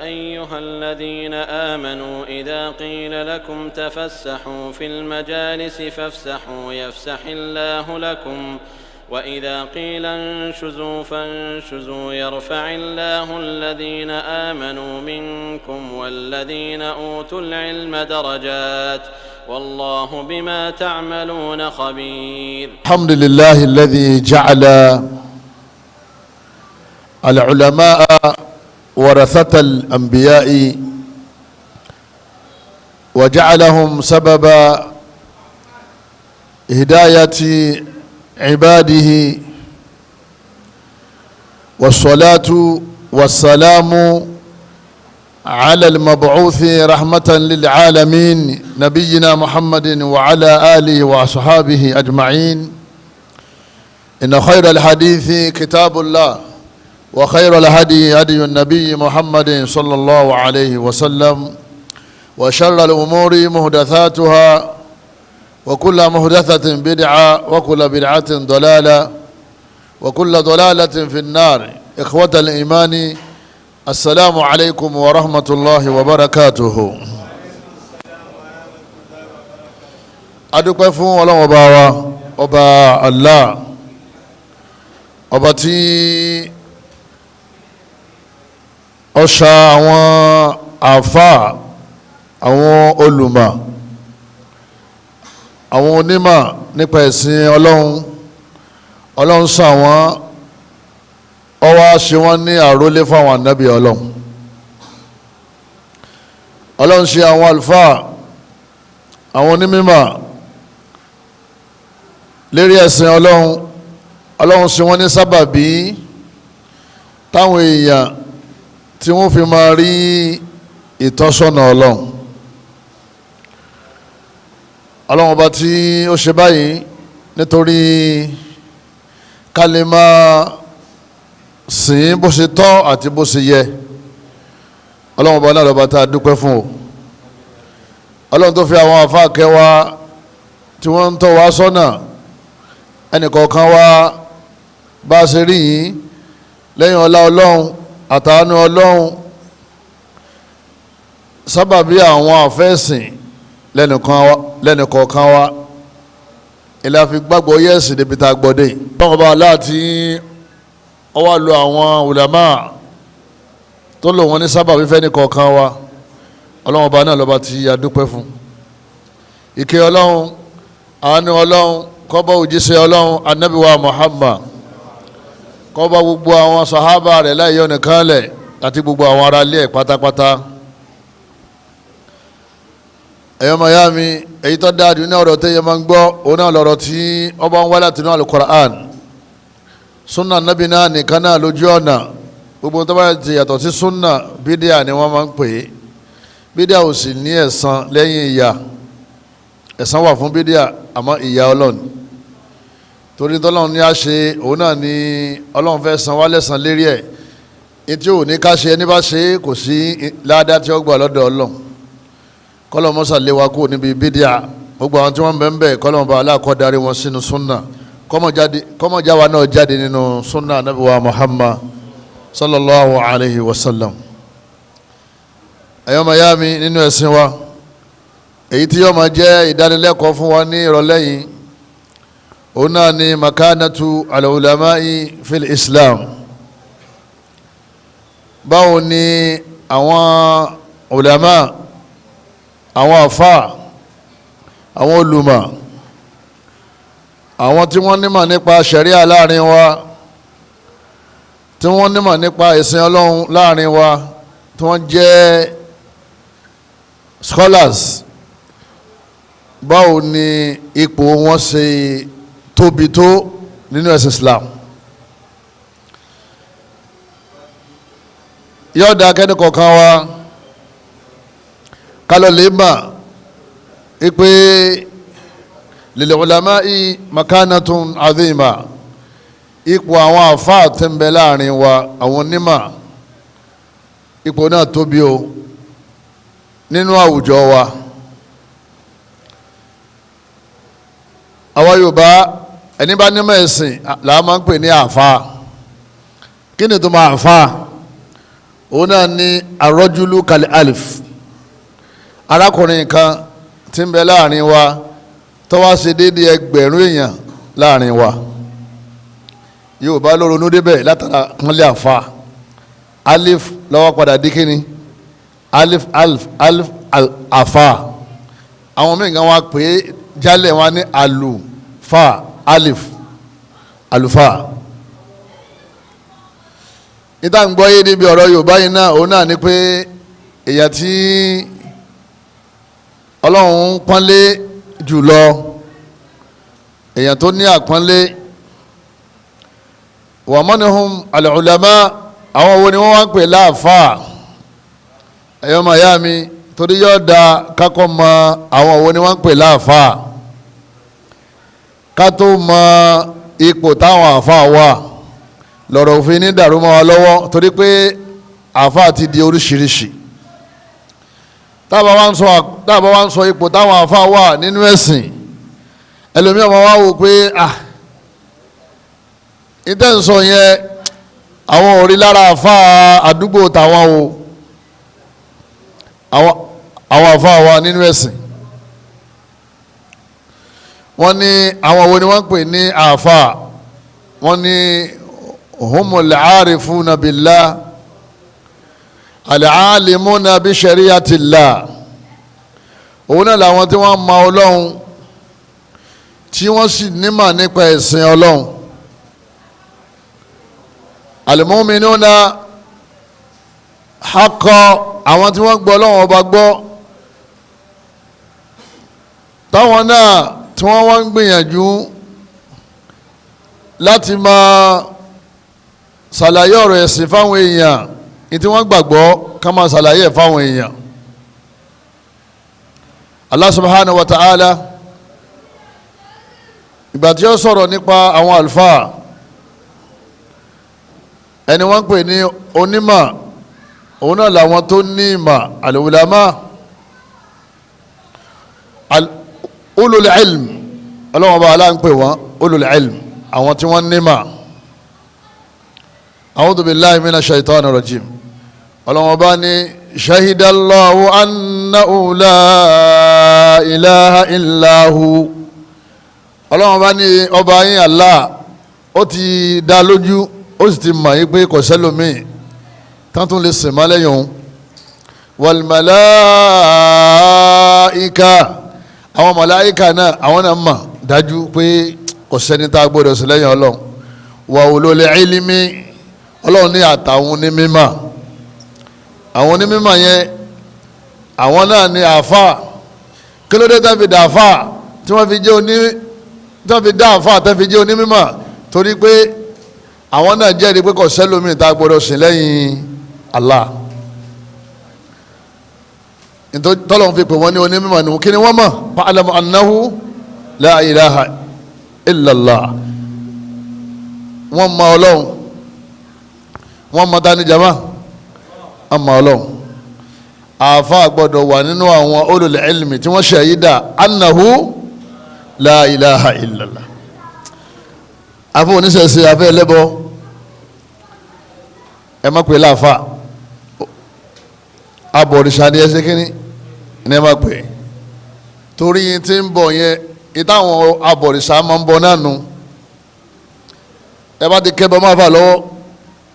أيها الذين آمنوا إذا قيل لكم تفسحوا في المجالس فافسحوا يفسح الله لكم وإذا قيل انشزوا فانشزوا يرفع الله الذين آمنوا منكم والذين أوتوا العلم درجات والله بما تعملون خبير. الحمد لله الذي جعل العلماء ورثة الأنبياء وجعلهم سبب هداية عباده، والصلاة والسلام على المبعوث رحمة للعالمين نبينا محمد وعلى آله وأصحابه أجمعين. إن خير الحديث كتاب الله وخير الهدي هدي النبي محمد صلى الله عليه وسلم وشر الأمور محدثاتها وكل محدثة بدعة وكل بدعة ضلالة وكل ضلالة في النار. إخوة الإيمان، السلام عليكم ورحمة الله وبركاته. adúpẹ́ fún Ọlọ́run ọba wa, ọba Allah, ọba tí ó ṣà àwọn àfáà, àwọn olùmọ̀, àwọn onímọ̀ nípa ẹ̀sìn Ọlọ́run ṣà wọ́n, ó wá ṣe wọ́n ní àrólé fún àwọn ànábì Ọlọ́run ṣe àwọn àlùfáà, àwọn onímọ̀ lérí ẹ̀sìn Ọlọ́run ṣe wọ́n ní sábàbí táwọn èèyàn tí wọ́n fi máa rí ìtọ́sọ́nà Ọlọ́run ọba tí ó ṣe báyìí nítorí ká lè máa sìn bó ṣe tọ́ àti bó ṣe yẹ. Ọlọ́run ọba náà lọ́ba tá a dúpẹ́ fún o. Ọlọ́run tó fi àwọn àfáà kẹwa tí wọ́n ń tọ́ wa sọ́nà, ẹnìkọ̀ọ̀kan wa bá a ṣe rí yìí lẹ́yìn ọlá Ọlọ́run àtàánú Ọlọ́run, sábàbí àwọn àfẹ́sìn lẹ́nìkọ̀ọ̀kan wa ilẹ̀ àfi gbàgbọ́ yẹ́sì débi tá a gbọ́dé. Ọlọ́run ọba aláàtí ó wá lo àwọn ulama tó lò wọ́n ní sábàbí fẹ́nìkọ̀ọ̀kan wa. Ọlọ́run ọba náà lọ́ba tí a dúpẹ́ fún. Ìkẹ́ Ọlọ́run, àánú Ọlọ́run kó bá òjíṣẹ́ Ọlọ́run Ànábì wa Muhammad, kó bá gbogbo àwọn sàhábà rẹ̀ láì yọ nìkan lẹ̀ àti gbogbo àwọn ará ilé ẹ̀ pátápátá. Ẹ̀yọ́ mayami, èyí tó dáadé ní ọ̀rọ̀ tẹ́yẹ máa ń gbọ́ òun náà lọ́rọ̀ tí ọba ń wá láti inú Al-Qur'an, sunna Nabi náà nìkan náà lójú ọ̀nà. Gbogbo tó bá ti yàtọ̀ sí sunna, bídíà ni wọ́n máa ń pè é. Bídíà ò sì ní ẹ̀san lẹ́yìn ìyà. Ẹ̀san wà fún bídíà àmọ́ ìyà Ọlọ́run, torí tọ́lọ́run ní a ṣe òun náà ni Ọlọ́run fẹ́ san wá lẹ́san lérí ẹ̀. Ètí ò ní ká ṣe, ẹni bá ṣe kò sí ládàá tí ó gbà lọ́dọ̀ Ọlọ́run. Kọ́lọ̀ mọ́sà lé wa kú níbi bídíà. Gbogbo àwọn tí wọ́n ń bẹ kọ́lọ̀ bá aláàkọ́ darí wọn sínú sunna, kọ́mọ̀já wa náà jáde nínú sunna Ànábì wa Muhammad sallallahu alayhi wa sallam. Ẹ̀yọ́ mayami nínú ẹ̀sìn wa, èyí tí yóò máa jẹ́ ìdánilẹ́kọ̀ọ́ fún wa ní ìrọ̀lẹ́ yìí òun náà ni makanatu al-ulama'i fil Islam. Báwo ni àwọn ulama, àwọn àfáà, àwọn olùmọ̀, àwọn tí wọ́n nímọ̀ nípa ṣẹ̀ríà láàrin wa, tí wọ́n nímọ̀ nípa ẹ̀sìn Ọlọ́run láàrin wa, tí wọ́n jẹ́ scholars, báwo ni ipò wọn ṣe tóbi tó nínú ẹ̀sìn Islam. Yóò dá kẹ́nìkọ̀ọ̀kan wa kálọ̀ lè mà ipe lil ulama'i makanatun azima, ipò àwọn àfáà tí ń bẹ láàrin wa, àwọn onímọ̀, ipò náà tóbi o nínú àwùjọ wa. Àwa Yorùbá ẹni bá nímọ̀ ẹ̀sìn làá máa ń pè ní àfáà. Kí ni tó máa àfáà? òun náà ní arọ́júlù kal alif arákùnrin kan tí ń bẹ láàrin wa tó wá ṣe déédéé ẹgbẹ̀rún èèyàn láàrin wa yóò bá lóronú débẹ̀ látara kúnlẹ̀ àfa alif lọ́wọ́ padà dí kíni alif alif alif àfa àwọn mìíràn wá pé jálẹ̀ wọn ní àlùfà alif àlùfà níta ń gbọ́ yé níbi ọ̀rọ̀ Yorùbá yìí náà òun náà ni pé èèyàn tí Ọlọ́run ń pọ́nlé jùlọ èèyàn tó ní àpọ́nlé wa manhum al-ulama àwọn wo ni wọ́n wá ń pè láàfáà ẹ̀yọ́ màyá mi torí yóò da kákọ́ mọ àwọn wo ni wọ́n ń pè láàfáà ká tó mọ ipò táwọn àfáà wà lọ́rọ̀ òfin ní dàrú mọ́ wa lọ́wọ́ torí pé àfáà ti di oríṣiríṣi tábà wá ń sọ ipò táwọn àfáà wà nínú ẹ̀sìn ẹlòmíràn máa wá wò pé ìtẹ́nsọ yẹn àwọn ò rí lára àfáà àdúgbò tàwọn o àwọn àfáà wà nínú ẹ̀sìn wọ́n ní àwọn wo ni wọ́n ń pè ní àfáà wọ́n ní humul aarifuna billah al-aalimuna bi shari'atillah òun náà làwọn tí wọ́n mọ Ọlọ́run tí wọ́n sì nímọ̀ nípa ẹ̀sìn Ọlọ́run al-mu'minuna haqqan àwọn tí wọ́n gbọ́ Ọlọ́run ọba gbọ́ táwọn náà tí wọ́n wá ń gbìyànjú láti máa ṣàlàyé ọ̀rọ̀ ẹ̀sìn fáwọn èèyàn ní tí wọ́n gbàgbọ́ ká máa ṣàlàyé ẹ̀ fáwọn èèyàn. Allah subhanahu wa ta'ala ìgbà tí ó sọ̀rọ̀ nípa àwọn àlùfáà ẹni wọ́n ń pè ní onímọ̀ òun náà làwọn tó ní ìmọ̀ al-ulama ulul ilm ọlọ́wọ́n bá aláǹpẹ̀ wọn ulul ilm àwọn tí wọ́n nímọ̀ a'udhu billahi minash shaitanir rajim ọlọ́wọ́n bá ní shahidallahu annahu la ilaha illahu ọlọ́wọ́n bá ní ọba yín Allah ó ti dá lójú ó sì ti mọ̀ yí pé kò sẹ́lòmíì tán tún lè sìn má lẹ́yìn òun wal malaika àwọn màláíkà náà àwọn náà mọ̀ dájú pé kò sẹ́ni tá a gbọ́dọ̀ sí lẹ́yìn ọlọ́run wa ulul ilmi ọlọ́run ní àtàwọn onímímọ̀ àwọn onímímọ̀ yẹn àwọn náà ní àáfà kí ló dé tán fi dà àáfà tí wọ́n fi jẹ́ onímímọ̀ torí pé àwọn náà jẹ́rìí pé kò sẹ́lómi tá a gbọ́dọ̀ sí lẹ́yìn Allah tọ́lọ́run fi pè wọ́n ní onímọ̀ nù kí ni wọ́n mọ̀ fa'alamu annahu la ilaha illallah wọ́n mọ ọlọ́run wọ́n mọ tani jama wọ́n mọ ọlọ́run àáfà gbọ́dọ̀ wà nínú àwọn ulul ilmi tí wọ́n ṣàyídà annahu la ilaha illallah afọ oníṣẹ̀ṣe afẹ́ ẹlẹ́bọ ẹ má pè láàfà abọ̀rìṣà ni ẹ ṣe kínní ní ẹ má pè torí yín tí ń bọ̀ yẹn ìtàwọn abọ̀rìṣà máa ń bọ̀ náà nù ẹ bá ti kẹ́ bọ́ máa fà lọ́wọ́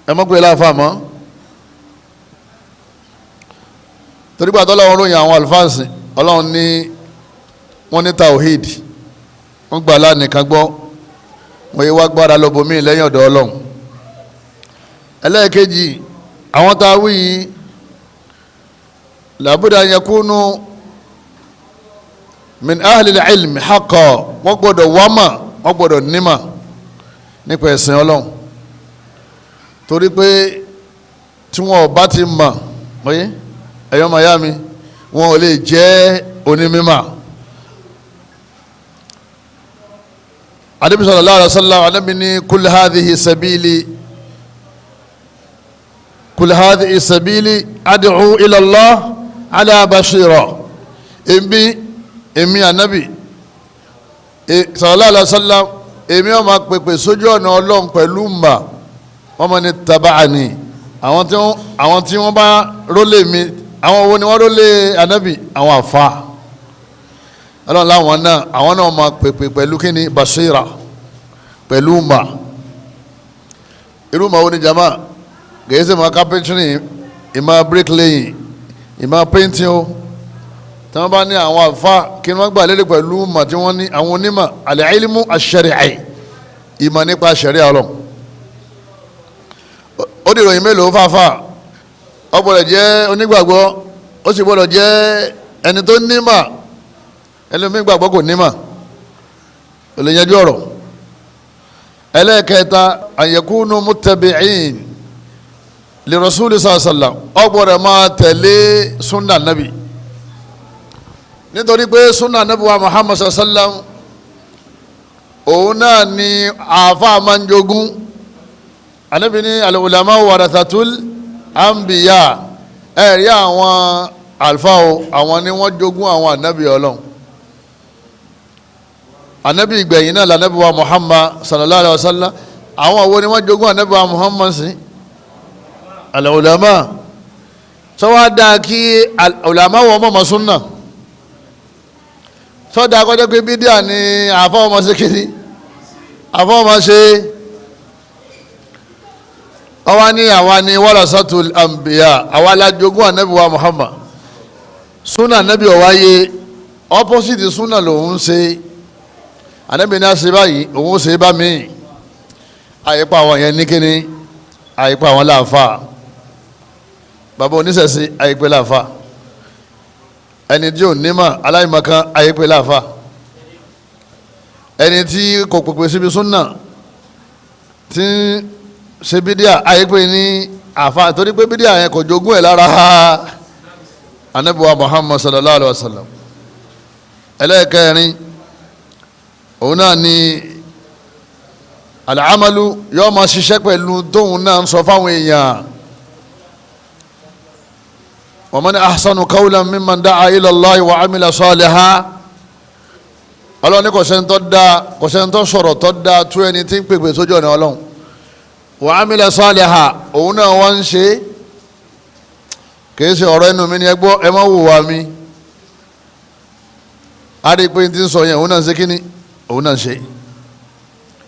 ẹ má pè láàfà mọ́ torí gbà tó lọ́wọ́ ròyìn àwọn àlùfáàsì ọlọ́run ní wọ́n ní tawhid wọ́n gbà lánìkan gbọ́ wọ́n yé wá gbára lọ́bọ̀mí lẹ́yìn ọ̀dọ̀ ọlọ́run ẹlẹ́ẹ̀kejì àwọn tá a wí yìí làbúdà yakunu min ahlil ilmi haqqan wọ́n gbọ́dọ̀ wámà wọ́n gbọ́dọ̀ nímà nípa ẹ̀sìn ọlọ́run torí pé tí wọn ò bá ti mọ̀ ọyẹ́ ẹ̀yọ́ mayami wọn ò lè jẹ́ onímímà. Ànábì sallallahu alaihi wasallam Ànábì ní kul hadhihi sabili ad'u ila Allah ala bashira èmi Ànábì sallallahu alaihi wasallam èmi ó máa pèpè sójú ọ̀nà ọlọ́run pẹ̀lú mà wọ́n mọ̀ ní taba'ani àwọn tí wọ́n bá rólé mi àwọn wo ni wọ́n rólé ànábì àwọn àfa ọlọ́run láwọn náà àwọn náà máa pèpè pẹ̀lú kíni basira pẹ̀lú mà irú mà wo ni jama gèésì mà carpentry ìmà bricklaying ìmà painting o tí wọ́n bá ní àwọn àfa kí wọ́n gbà lérè pẹ̀lú mà tí wọ́n ní àwọn onímọ̀ al-ilmu ash-shari'i ìmọ̀ nípa ṣẹ̀ríà ọlọ́run ó di ìròyìn mélòó fàáfà ó gbọ́dọ̀ jẹ́ onígbàgbọ́ ó sì gbọ́dọ̀ jẹ́ ẹni tó nímọ̀ ẹlòmíì gbàgbọ́ kò nímọ̀ ó lè yanjú ọ̀rọ̀ ẹlẹ́ẹ̀kẹta an yakunu muttabi'in li rasuli sallallahu alaihi wasallam ó gbọ́dọ̀ máa tẹ̀lé sunna nabi nítorí pé sunna nabi wa muhammad sallallahu alaihi wasallam òun náà ni àáfà máa ń jogún anabi ní al-ulama warathatul anbiya ẹ̀rí àwọn àlùfáà àwọn ni wọ́n jogún àwọn anabi ọlọ́run anabi ìgbẹ̀yìn náà lànàbí wa muhammad sallallahu alayhi wa sallam àwọn wo ni wọ́n jogún anabi wa muhammad sí al-ulama sọ wá dáa kí al-ulama wọ́n mọ̀ sunna sọ dáa kọjá pé bídíà ni àáfà ọmọ ṣe kiri àáfà ọmọ ṣe àwa ni warasatul anbiya àwa la jogún anabi wa muhammad sunna anabi ó wáyé opposite sunna lòun ṣe anabi ní ase báyìí òun ṣe bá mi àyípa àwọn yẹn ní kíni àyípa àwọn láàfà bàbá oníṣẹ̀ṣe àyípe láàfà ẹni tí ò nímọ̀ aláìmọ̀kan àyípe láàfà ẹni tí kò pèpè síbi sunna tí ṣe bídíà àyípe ní àfà torí pé bídíà yẹn kò jogún ẹ̀ lára anabi wa muhammad sallallahu alaihi wa sallam ẹlẹ́ẹ̀kẹrin òun náà ni al-amalu yóò máa ṣiṣẹ́ pẹ̀lú tóun náà ń sọ fáwọn èèyàn wa man ahsanu qawlan mimman da'a ila Allahi wa amila salihan ọlọ́run ní kò sẹ́ni tó sọ̀rọ̀ tó dáa tó ẹni tí ń pèpè sójú ọ̀nà ọlọ́run wa amila salihan òun náà wọ́n ń ṣe kìí ṣe ọ̀rọ̀ ẹnu mi ni ẹ gbọ́ ẹ má wò wá mi a rí i pé n ti sọ yẹn òun náà ń ṣe kíni òun náà ń ṣe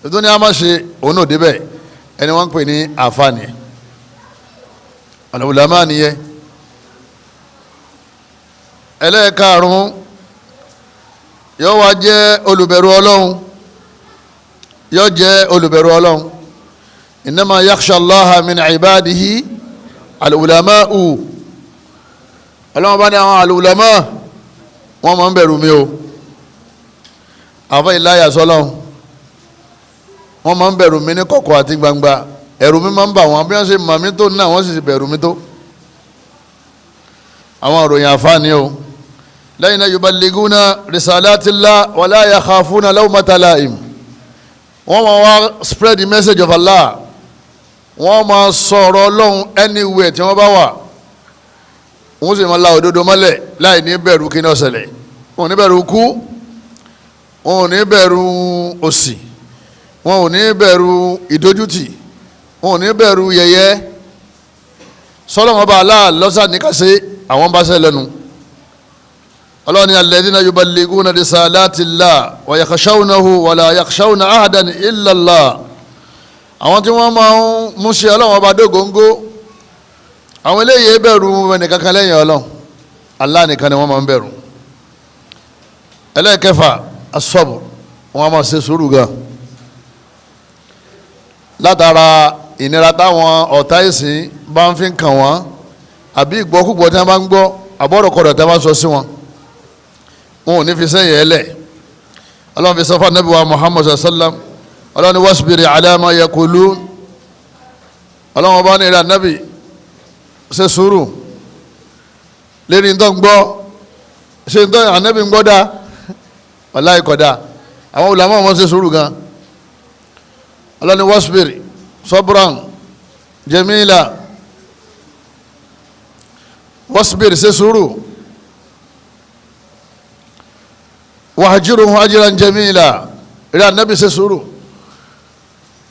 ètò ní a máa ṣe òun náà débẹ̀ ẹni wọ́n ń pè ní àfààní al-ulama nìyẹn ẹlẹ́ẹ̀karùn-ún yóò wá jẹ́ olùbẹ̀rù ọlọ́run yóò jẹ́ olùbẹ̀rù ọlọ́run innama yakhsha Allaha min ibadihi al-ulama'u ọlọ́run bá ní àwọn al-ulama wọ́n máa ń bẹ̀rù mi o àfọ ìláyà sọlọ́run wọ́n máa ń bẹ̀rù mi ní kọ̀kọ̀ àti gbangba ẹ̀rù mi máa ń bà wọ́n bí wọ́n ṣe mọ̀ mí tó náà wọ́n sì bẹ̀rù mi tó àwọn òròyìn àfáàní o lẹ́yìn náà yuballiguna risalatillah wala yakhafuna lawmata la'im wọ́n máa wá spread the message of Allah wọ́n máa sọ̀rọ̀ ọlọ́run anywhere tí wọ́n bá wà wọ́n sì máa la òdodo mọ́lẹ̀ láì ní bẹ̀rù kí ní ó ṣẹlẹ̀ wọn ò ní bẹ̀rù kú wọn ò ní bẹ̀rù òṣì wọn ò ní bẹ̀rù ìdójútì wọn ò ní bẹ̀rù yẹ̀yẹ́ sọlọ́wọ́n bá Allah lọ́sàn ní kásẹ̀ àwọn bá ṣe lẹ́nu ọlọ́ni alladhina yuballiguna risalatillah wa yakhshawnahu wa la yakhshawna ahadan illa Allah àwọn tí wọ́n máa ń mú ṣe ọlọ́wọ́n bá dógóńgó àwọn eléyìí bẹ̀rù ẹnìkankan lẹ́yìn ọlọ́run Allah nìkan ni wọ́n máa ń bẹ̀rù ẹlẹ́ẹ̀kẹfà as-sabr wọ́n máa ṣe sùúrù gan látara ìnira táwọn ọ̀tá ìsìn bá ń fi kàn wọ́n àbí ìgbọ́kúgbọ́ tí wọ́n bá ń gbọ́ àbọ̀rọ̀kọ̀rọ̀ tí wọ́n bá ń sọ sí wọn wọn ò ní fi sẹ́yìn ẹlẹ̀ ọlọ́run fi sọ fún Ànábì wa Muhammad sallam ọlọ́run ní wasbiri ala ma yaqulun ọlọ́run ọba ní ìrẹ́ Ànábì ṣe sùúrù lérí ń tọ́ ń gbọ́ ṣe ń tọ́ Ànábì ń gbọ́ dáa wallahi kódà àwọn ulama wọn ṣe sùúrù gan ọlọ́run ní wasbiri sabran jamila wasbir ṣe sùúrù wahjuruhum hajran jamila ìrẹ́ Ànábì ṣe sùúrù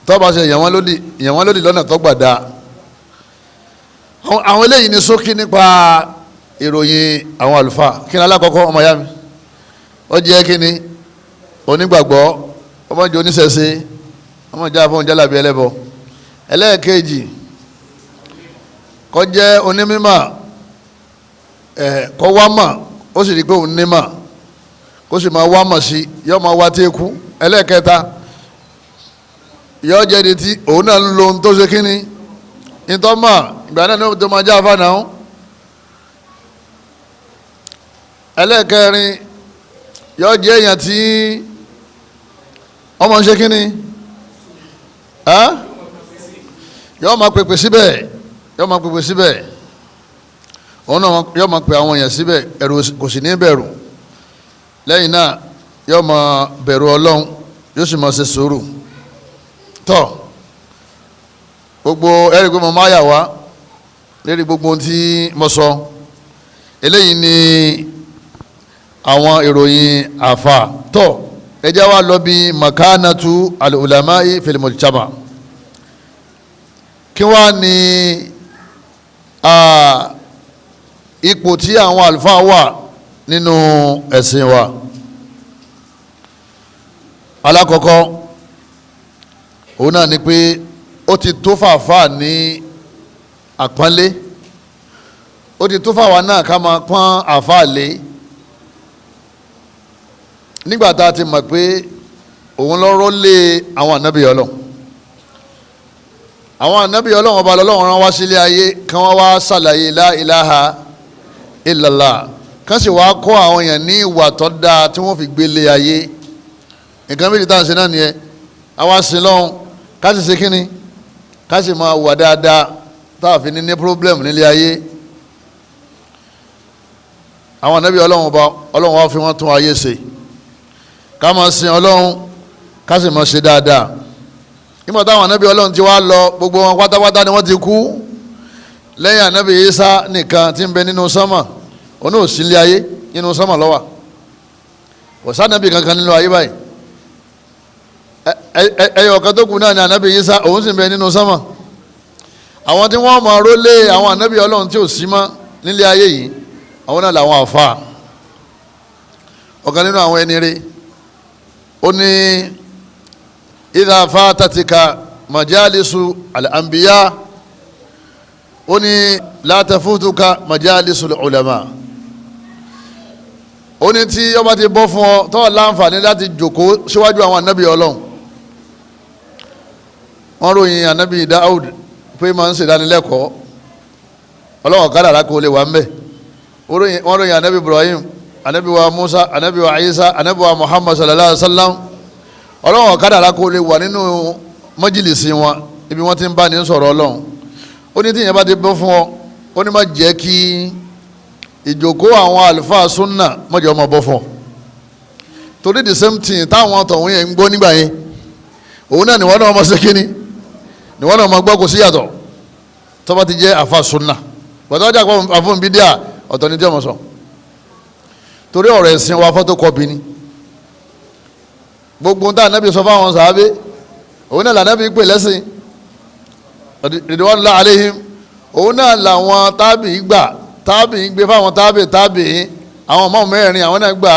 tó bá ṣe yàn wọ́n lódì lọ́nà tó gbà dáa àwọn eléyìí ní ṣókí nípa ìròyìn àwọn àlùfáà. kí ni alákọ̀ọ́kọ́ ọmọ ya mi ó jẹ́ kí ni onígbàgbọ́ ọmọ jẹ́ oníṣẹ̀ṣe ọmọ jẹ́ afọ́n jálàbí ẹlẹ́bọ. ẹlẹ́ẹ̀kejì kó jẹ́ onímímọ̀ kó wá mọ̀ ó sì rí pé òun nímọ̀ kó sì máa wá mọ̀ sí yóò máa wá téèkú. ẹlẹ́ẹ̀kẹta yóò jẹ́ ẹni tí òun náà ń lo ohun tó ṣe kí ni ìtọ́mọ̀ ìgbà náà ní tó máa jẹ́ àfààná. ẹlẹ́ẹ̀kẹrin yóò jẹ́ èèyàn tí ọmọ ṣe kí ni yóò máa pèpè síbẹ̀ yóò máa pèpè síbẹ̀ òun náà yóò máa pè àwọn èèyàn síbẹ̀ ẹ̀rù kò sì ní bẹ̀rù. lẹ́yìn náà yóò máa bẹ̀rù Ọlọ́run yóò sì máa ṣe sùúrù. tọ́ gbogbo ẹ̀rí pé mo máa yà wá lérí gbogbo ohun tí mo sọ eléyìí ni àwọn ìròyìn àfà. tọ́ ẹ jẹ́ wá lọ bí makanatu al-ulama'i fil mujtama. kí wá ní ipò tí àwọn àlùfáà wà nínú ẹ̀sìn wa. alákọ̀ọ́kọ́ òun náà ni pé ó ti tó fàáfà ní àpọ́nlé ó ti tó fàáwà náà ká máa pọ́n àfáà lé nígbà tá a ti mọ̀ pé òun lọ́rọ́ lé àwọn ànábì Ọlọ́run. àwọn ànábì Ọlọ́run ọba lọ́lọ́run rán wá sílé ayé kí wọ́n wá ṣàlàyé la ilaha illallah kán sì wá kọ́ àwọn èèyàn ní ìwà tó dáa tí wọ́n fi gbélé ayé. nǹkan méjì tá à ń ṣe náà nìyẹn àwa sin lọ́hùn ká sì ṣe kínni ká sì máa wà dáadáa tá a fi ní problem nílé ayé. àwọn ànábì Ọlọ́run ọba Ọlọ́run wá fi wọ́n tún ayé ṣe ká máa sin Ọlọ́run ká sì máa ṣe dáadáa. nígbà táwọn ànábì Ọlọ́run ti wá lọ gbogbo wọn pátápátá ni wọ́n ti kú lẹ́yìn ànábì Ìsá nìkan tí ń bẹ nínú sánmà òun ò sí ilé ayé nínú sánmà ló wà kò sànábì kankan nínú ayé báyìí. ẹyọ kan tó kù náà ni ànábì Ìsá òun sì ń bẹ nínú sánmà. àwọn tí wọ́n máa rólé àwọn ànábì Ọlọ́run tí ò sí mọ́ nílé ayé yìí àwọn náà làwọn àfáà. ọ̀kan nínú àwọn ẹni rẹ̀ ó ní idha fatatika majalisu al-anbiya ó ní la tafutuka majalisul ulama. ó ní tí ó bá ti bọ́ fún ọ tó láǹfààní láti jókòó síwájú àwọn ànábì Ọlọ́run. wọ́n ròyìn ànábì Dáúd pé máa ń ṣèdánilẹ́kọ̀ọ́ Ọlọ́run kádàrá kó lè wà ń bẹ̀. wọ́n ròyìn ànábì Ibrahim ànábì wa Musa ànábì wa Isa ànábì wa Muhammad sallallahu alaihi wa sallam Ọlọ́run kádàrá kó lè wà nínú májìlísì wọn ibi wọ́n ti ń bá ní sọ̀rọ̀ Ọlọ́run. ó ní tí ìyẹn bá ti bọ́ fún ọ ó ní má jẹ́ kí ìjókòó àwọn àlùfáà súnà mọ́jọ́ ọmọ bọ́ fún ọ torí the same thing táwọn tọ̀hún yẹn ń gbọ́ nígbà yẹn òun náà níwọ́n náà ọmọ ṣe kíní níwọ́n náà ọmọ gbọ́ kò sí yàtọ̀ tó bá ti jẹ́ àfa súnà bàtà ọjà àfọ̀n bídíà ọ̀tọ̀ ní tí ọmọ sọ torí ọ̀rọ̀ ẹ̀sìn wa photocopy ni gbogbo tá ànábì sọ fáwọn sàábé òun náà lànábì pè lẹ́sìn ridwanullahi alaihim òun náà làwọn tábì gbà tábì gbé fáwọn tábì àwọn ọmọ mẹ́rin àwọn náà gbà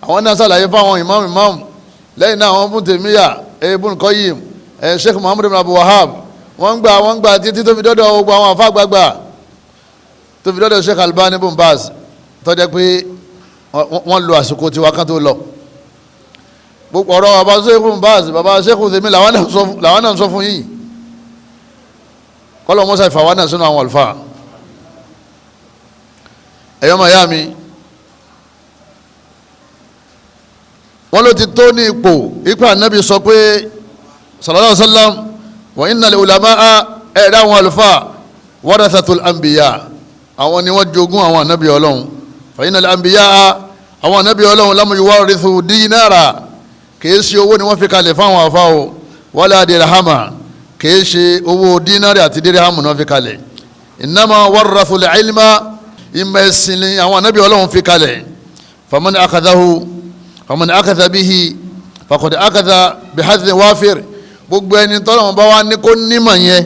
àwọn náà sàlàyé fáwọn ìmáàmù lẹ́yìn náà àwọn Ibn Taymiyyah Ibn Qayyim Sheikh Muhammad ibn Abdul Wahhab wọ́n gbà títí tó fi dọ́dọ̀ gbogbo àwọn àfáà gbàgbà tó fi dọ́dọ̀ Sheikh Albani ibn Baz tó jẹ́ pé wọ́n lo àsìkò tiwa kan tó lọ gbogbo ọ̀rọ̀ bàbá Sheikh ibn Baz bàbá Sheikh Taymiyyah làwọn náà sọ fún yìí kọ́lọ̀ mọ́sá ìfàwọ́ náà sínú àwọn àlùfáà. ẹ̀yọ́ mayami wọ́n ló ti tó ní ipò ànábì sọ pé sallallahu alaihi wasallam wa inna li ulama'a ẹ̀dá àwọn àlùfáà warathatul anbiya àwọn ni wọ́n jogún àwọn ànábì Ọlọ́run fa inna al anbiya àwọn ànábì Ọlọ́run lam yuwarithu dinara kìí ṣe owó ni wọ́n fi kalẹ̀ fáwọn àfáà o wala dirhama kìí ṣe owó dínárì àti díríhàmù náà fi kalẹ̀ innama warrathul ilma ìmọ̀ ẹ̀sìn ni àwọn ànábì Ọlọ́run fi kalẹ̀ faman akhadha bihi faqad akhadha bihadhin wafir gbogbo ẹni tọ́lọ́run bá wá ní kó nímọ̀ yẹn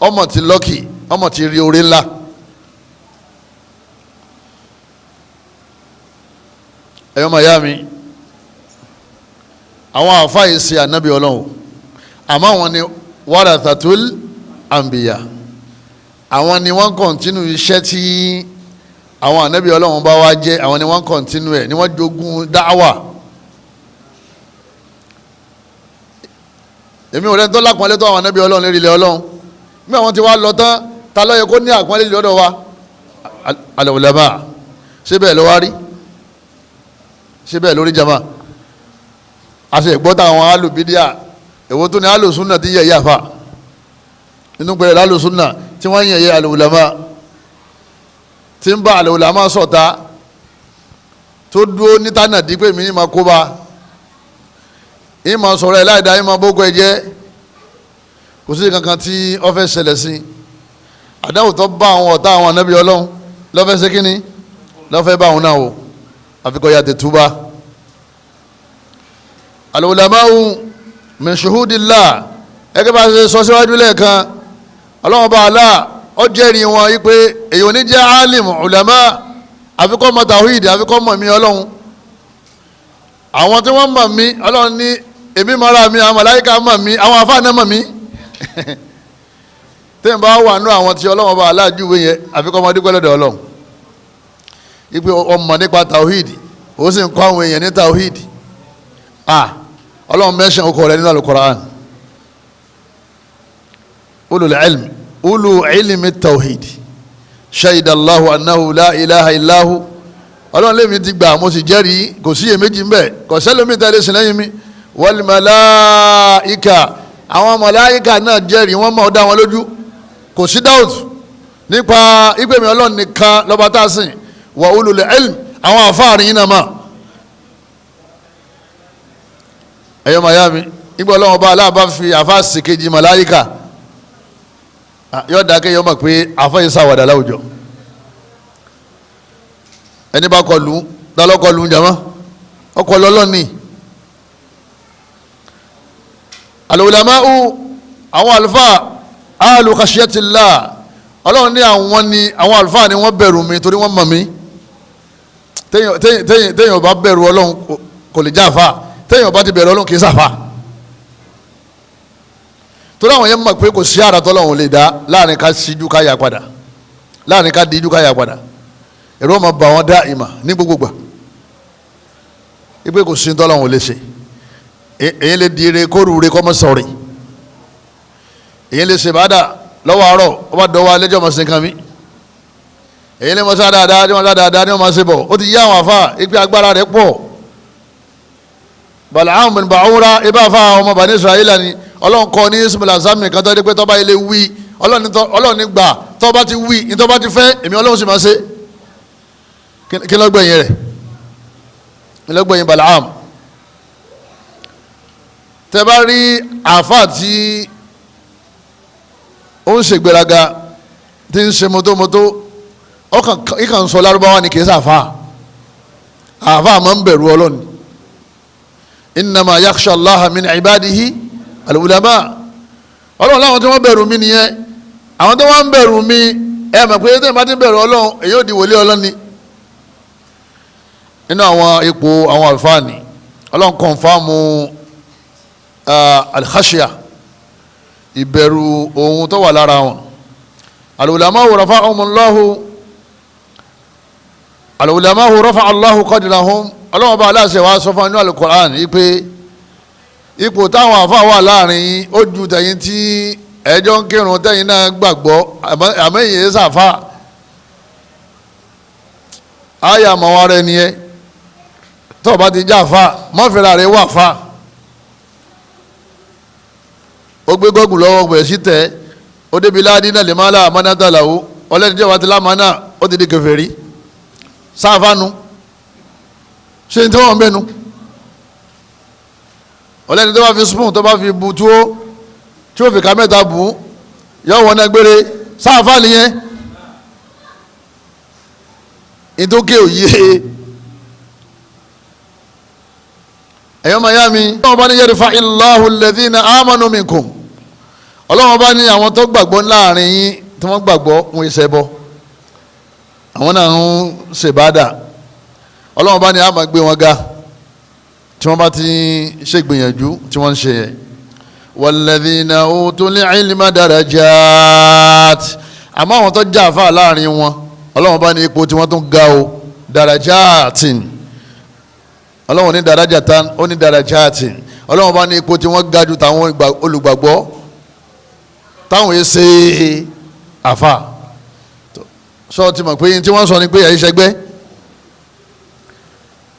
ọmọ ti lọ́kì ọmọ ti rí oore ńlá. ẹ̀yọ́ mayami àwọn àfáà yìí ṣe ànábì ọlọ́run àmọ́ àwọn ni warathatul anbiya àwọn ni wọ́n kọ̀ntínú iṣẹ́ tí àwọn ànábì ọlọ́run bá wá jẹ́ àwọn ni wọ́n kọ̀ntínú ẹ̀ ni wọ́n jogún dáwà. èmi ò rẹ́ tó lápọ̀nlé tó àwọn ànábì ọlọ́run lérí ilẹ̀ ọlọ́run bí àwọn ti wá lọ tán ta ló yẹ kó ní àpọ́nlé lọ́dọ̀ wa al-ulama síbẹ̀ ló wá rí síbẹ̀ lórí jama àti ìgbọ́ta àwọn alùbídíà èwo tó ní alùsúnà tí yẹ̀yẹ́ àfà nínú pẹ̀lú alùsúnà tí wọ́n yẹ̀yẹ́ al-ulama tí ń bá al-ulama sọ̀tá tó dúró nítànà dípé mi ní ma kó bá ìmọ̀ sọ̀rọ̀ ẹ̀ láìda ìmọ̀ bókó ẹ jẹ́ kò sí kankan tí ó fẹ́ ṣẹlẹ̀ sí àdáwò tó bá àwọn ọ̀tá àwọn ànábì ọlọ́run lọ́fẹ́ ṣe kíni lọ́fẹ́ bá àwọn náà wò àfikọ́ ya tètú bá. al-ulama'u min shuhudillah ẹgbẹ́ bá ṣe sọ síwájú lẹ́ẹ̀kan ọlọ́run bá alá ọ jẹ́rìí wọn yí pé èyí ò ní jẹ́ alim ulama àfikọ́ mọ tawhid àfikọ́ mọ̀ mí ọlọ́run àwọn tí wọ́n mọ̀ mí ọlọ́run ní èmi mọ́ra mi àwọn màláíkà mọ̀ mí àwọn àfáà náà mọ̀ mí tẹ́yìn bá wà nú àwọn tí ọlọ́run bá aláàjúwe yẹn àfikọ́ ọmọdé pẹ́lẹ́dẹ̀ ọlọ́run ipe ọmọ nípa tawhid ó sì ń kọ́ àwọn èèyàn ní tawhid ọlọ́run mẹ́sàn-án okọ̀ rẹ̀ nínú al-Qur'an ulu ilmi tawhid shahidallahu annahu la ilaha illahu ọlọ́run lèmi ti gbà mo sì jẹ́rìí kò sí iyèméjì ń bẹ kò sẹ́lómi tẹ́lẹ̀ sí lẹ́yìn mi wal malaika àwọn màláíkà náà jẹ́rìí wọ́n mọ̀ ọ́ dá wọn lójú kò sí doubt nípa ìgbèmí ọlọ́run nìkan lọ́ba tá a sìn wa ulul ilm àwọn àfáàrin yìí náà mà ẹ̀yọ́ mayami ìgbà ọlọ́run ọba aláàbá fi àfáà sì kejì màláíkà yóò dákẹ́ yóò mọ̀ pé àfáà yìí sàwádà láwùjọ ẹni bá kọlù dálọ́kọlù jama ọkọ̀ lọ́lọ́ni al-ulama'u àwọn àlùfáà ahlu khashyatillah ọlọ́run ní àwọn ni àwọn àlùfáà ni wọ́n bẹ̀rù mi torí wọ́n mọ̀ mí téèyàn bá bẹ̀rù ọlọ́run kò lè jáfa téèyàn bá ti bẹ̀rù ọlọ́run kì í sàfà torí àwọn yẹn mọ̀ pé kò sí àrà tọ́lọ́run lè dá láàrin ká síjú ká yà padà láàrin ká díjú ká yà padà ẹ̀rọ ma bà wọ́n dá ìmà ní gbogbo gbà ipe kò sí tọ́lọ́run lè ṣe èyí lè di ire kóru ire kọ́mọ sọ̀rọ̀ èyí lè ṣe bàdà lọ́wọ́ àárọ̀ ọba dọ̀wọ́ alẹ́jọ́ ọmọ sẹ́kàn mi èyí lè mọ sá dáadáa ní wọn sá dáadáa ní wọn máa ṣe bọ̀ ó ti yá àwọn afá ipe agbára rẹ̀ pọ̀ Balaam bin Ba'ura ibà afá ọmọ Bani Israẹli ni ọlọ́run kọ́ ní ismail azam nìkan tó dé pé tọ́ba ilé wí ọlọ́run ní gbà tọ́ba ti wí ní tọ́ba ti fẹ́ èmi ọlọ́run sì máa ṣe kí ló gbẹ̀yìn rẹ̀ kí ló gbẹ̀yìn Balaam tẹ́ bá rí àáfà tí ó ń ṣègbéraga tí ń ṣe mọ́tòmọ́tò ọkàn ìkàn sọ lárúbáwá ni kì í sàfà àáfà máa ń bẹ̀rù ọlọ́run innama yakhsha Allaha min ibadihi al-ulama ọlọ́run láwọn tí wọ́n bẹ̀rù mi nìyẹn àwọn tí wọ́n ń bẹ̀rù mi ẹ mọ̀ pé tẹ́ ẹ bá ti bẹ̀rù ọlọ́run èyí ò di wòlé ọlọ́run ni nínú àwọn ipò àwọn àlùfáàní ọlọ́run kọ̀ǹfàmù al-khashya ìbẹ̀rù ohun tó wà lára wọn al-ulama'u rafa'a Allahu qadrahum ọlọ́run bá aláṣẹ wa sọ fún inú al-Qur'an yìí pé ipò táwọn àfa wà láàrin ó ju tẹ̀yìn tí ẹjọ́ ń kírun tẹ̀yìn náà gbàgbọ́ àmẹ́yìn ẹ̀ sàfà àyà àmọ́wá rẹ nìyẹn tó o bá ti já fa mọ́fìlà rẹ wà fa ó gbé gọ́gùn lọ́wọ́ gbẹ̀ sí tẹ̀ ó débi láàdín náà lè má là mọ́nátà làwọ̀ ọlẹ́ni tí o bá ti lámánà ó ti di kèfèrí sáfánu ṣé ní tí wọ́n ń bẹ́nu ọlẹ́ni tó bá fi spoon tó bá fi bu túwó tí ó fi ká mẹ́ta bù ú yọ wọn náà gbére sáfà nìyẹn ìtókè òye ẹ̀yọ́ mayami ọlọ́wọ́n bá ní yarfa'illahu alladhina amanu minkum ọlọ́wọ́n bá ní àwọn tó gbàgbọ́ láàrin yín tí wọ́n gbàgbọ́ wọn ṣe bọ́ àwọn náà ń ṣèbádà ọlọ́run bá ní a máa gbé wọn ga tí wọ́n bá ti ṣègbìyànjú tí wọ́n ń ṣe yẹn. walladhina utul ilma darajat àmọ́ àwọn tó já àfà láàrin wọn ọlọ́run bá ní ipò tí wọ́n tún ga o darajatin ọlọ́run ní darajatan ó ní darajatin ọlọ́run bá ní ipò tí wọ́n ga ju tàwọn olùgbàgbọ́ táwọn yẹn ṣe àfà sọ ti mọ̀ pé tí wọ́n sọ ni pé ẹ̀yin ṣẹgbẹ́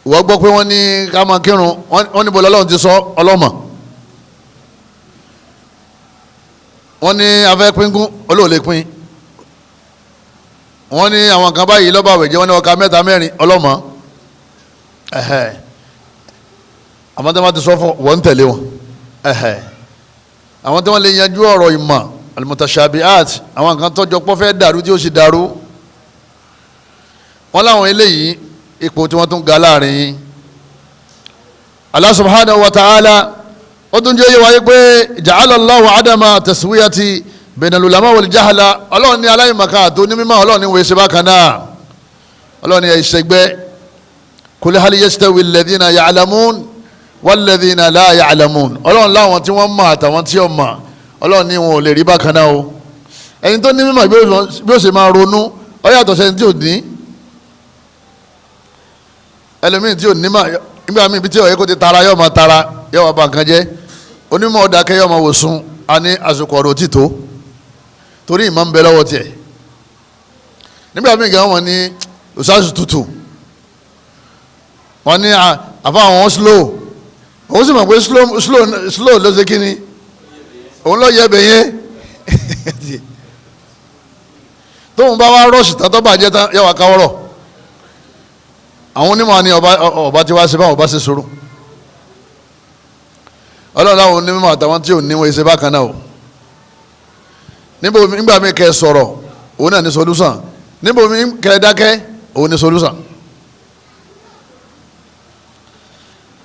ìwọ gbọ́ pé wọ́n ní ká máa kírun wọ́n ní bọ́lá ọlọ́run ti sọ ọlọ́mọ wọ́n ní afẹ́ pínkún olóòlè pín wọ́n ní àwọn kan báyìí lọ́ba àwẹ̀jẹ́ wọ́n ní ọkà mẹ́ta mẹ́rin ọlọ́mọ àwọn tí wọ́n ti sọ fún wọ́n ń tẹ̀lé wọn àwọn tí wọ́n lè yanjú ọ̀rọ̀ ìmọ̀ al-mutashabihat àwọn kan tọ́jọ́ pọ́ fẹ́ dàrú tí ó sì dàrú wọ́n láwọn eléyìí ipò tí wọ́n tún ga láàrin Allah subhanahu wa ta'ala ó tún jẹ́ wáyé pé ja'ala Allahu adama taswiyati bainal ulama wal jahala ọlọ́run ní aláìmọ̀ká àti onímọ̀ ọlọ́run ní wèsè bákan náà ọlọ́run ní ìṣẹ́gbẹ́ kul hal yastawi alladhina ya'lamun walladhina la ya'lamun ọlọ́run láwọn tí wọ́n mọ̀ àtàwọn tí ó mọ̀ ọlọ́run ní wọn ò lè rí bákan náà o ẹni tó ní mímọ̀ bí ó ṣe máa ronú ó yàtọ̀ sẹ́ni tí ò ní ẹlòmíì tí ò ní mà nígbà míì bí tí ọ̀yẹ́ kò ti tara yóò máa tara yóò wá ba nǹkan jẹ́ onímọ̀ ọ̀dàkẹ́ yóò máa wò sùn á ní àsìkò ọ̀rọ̀ òtítọ́ torí ìmọ̀ ń bẹ lọ́wọ́ tiẹ̀ nígbà míì gan wọn ní òṣàṣù tutù wọn ní àfa àwọn slow òun sì mọ̀ pé slow ló ṣe kí ni òun lọ yẹ ẹbẹ yẹn tóun bá wá rọ́ọ̀ṣì tán tó bàjẹ́ tán yóò wá káwọ́rọ̀ àwọn onímọ̀ ni ọba tí wá ṣe báwọn ọba ṣe sọ̀rọ̀ ọlọ́run láwọn onímọ̀ àtàwọn tí ò ní wọ́n ṣe bákan náà o nígbà míì kẹ́ sọ̀rọ̀ òun náà ní solúsàn níbo mi kẹ́ dákẹ́ òun ní solúsàn.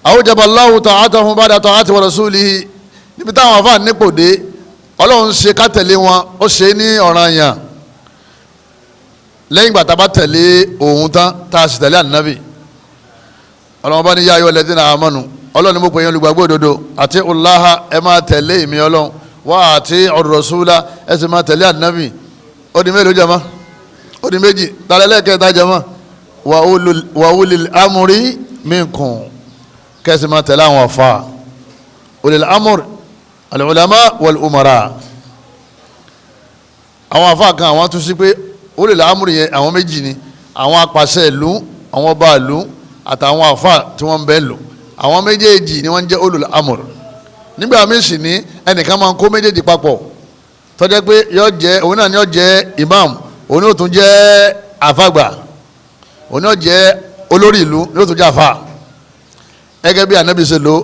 awjaba Allahu ta'atahum ba'da ta'ati wa rasulihi níbi táwọn afa nípò dé ọlọ́run ṣe ká tẹ̀lé wọn ó ṣe ní ọ̀ranyàn lẹ́yìn ìgbà tá a bá tẹ̀lé òun tán tá a sì tẹ̀lé ànábì ọlọ́run bá ní yá ayọ́ lẹ́dínà àmọ́nu ọlọ́run ní mo pè yín olùgbàgbọ́ òdodo àti ọláha ẹ máa tẹ̀lé ìmí ọlọ́run wá àti ar-rasula ẹ sì máa tẹ̀lé ànábì ó di mélòó jama ó di méjì tàlẹ́ lẹ́ẹ̀kẹta jama wa ulil amri minkum kẹ́sì máa tẹ̀lé àwọn afa ulil amri al-ulama wal umara àwọn afa kan àwọn tún sí pé ulil amri yẹn àwọn méjì ni àwọn apàṣẹ ìlú àwọn ọba ìlú àtàwọn afa tí wọ́n ń bẹ lò àwọn méjèèjì ni wọ́n jẹ́ ulul amri nígbà míì sì ní ẹnìkan máa ń kó méjèèjì papọ̀ tó jẹ́ pé òun náà ni yóò jẹ́ imam òun yóò tún jẹ́ àfàgbà òun yóò jẹ́ olórí ìlú yóò tún jẹ́ àfà gẹ́gẹ́ bí anabi ṣe lò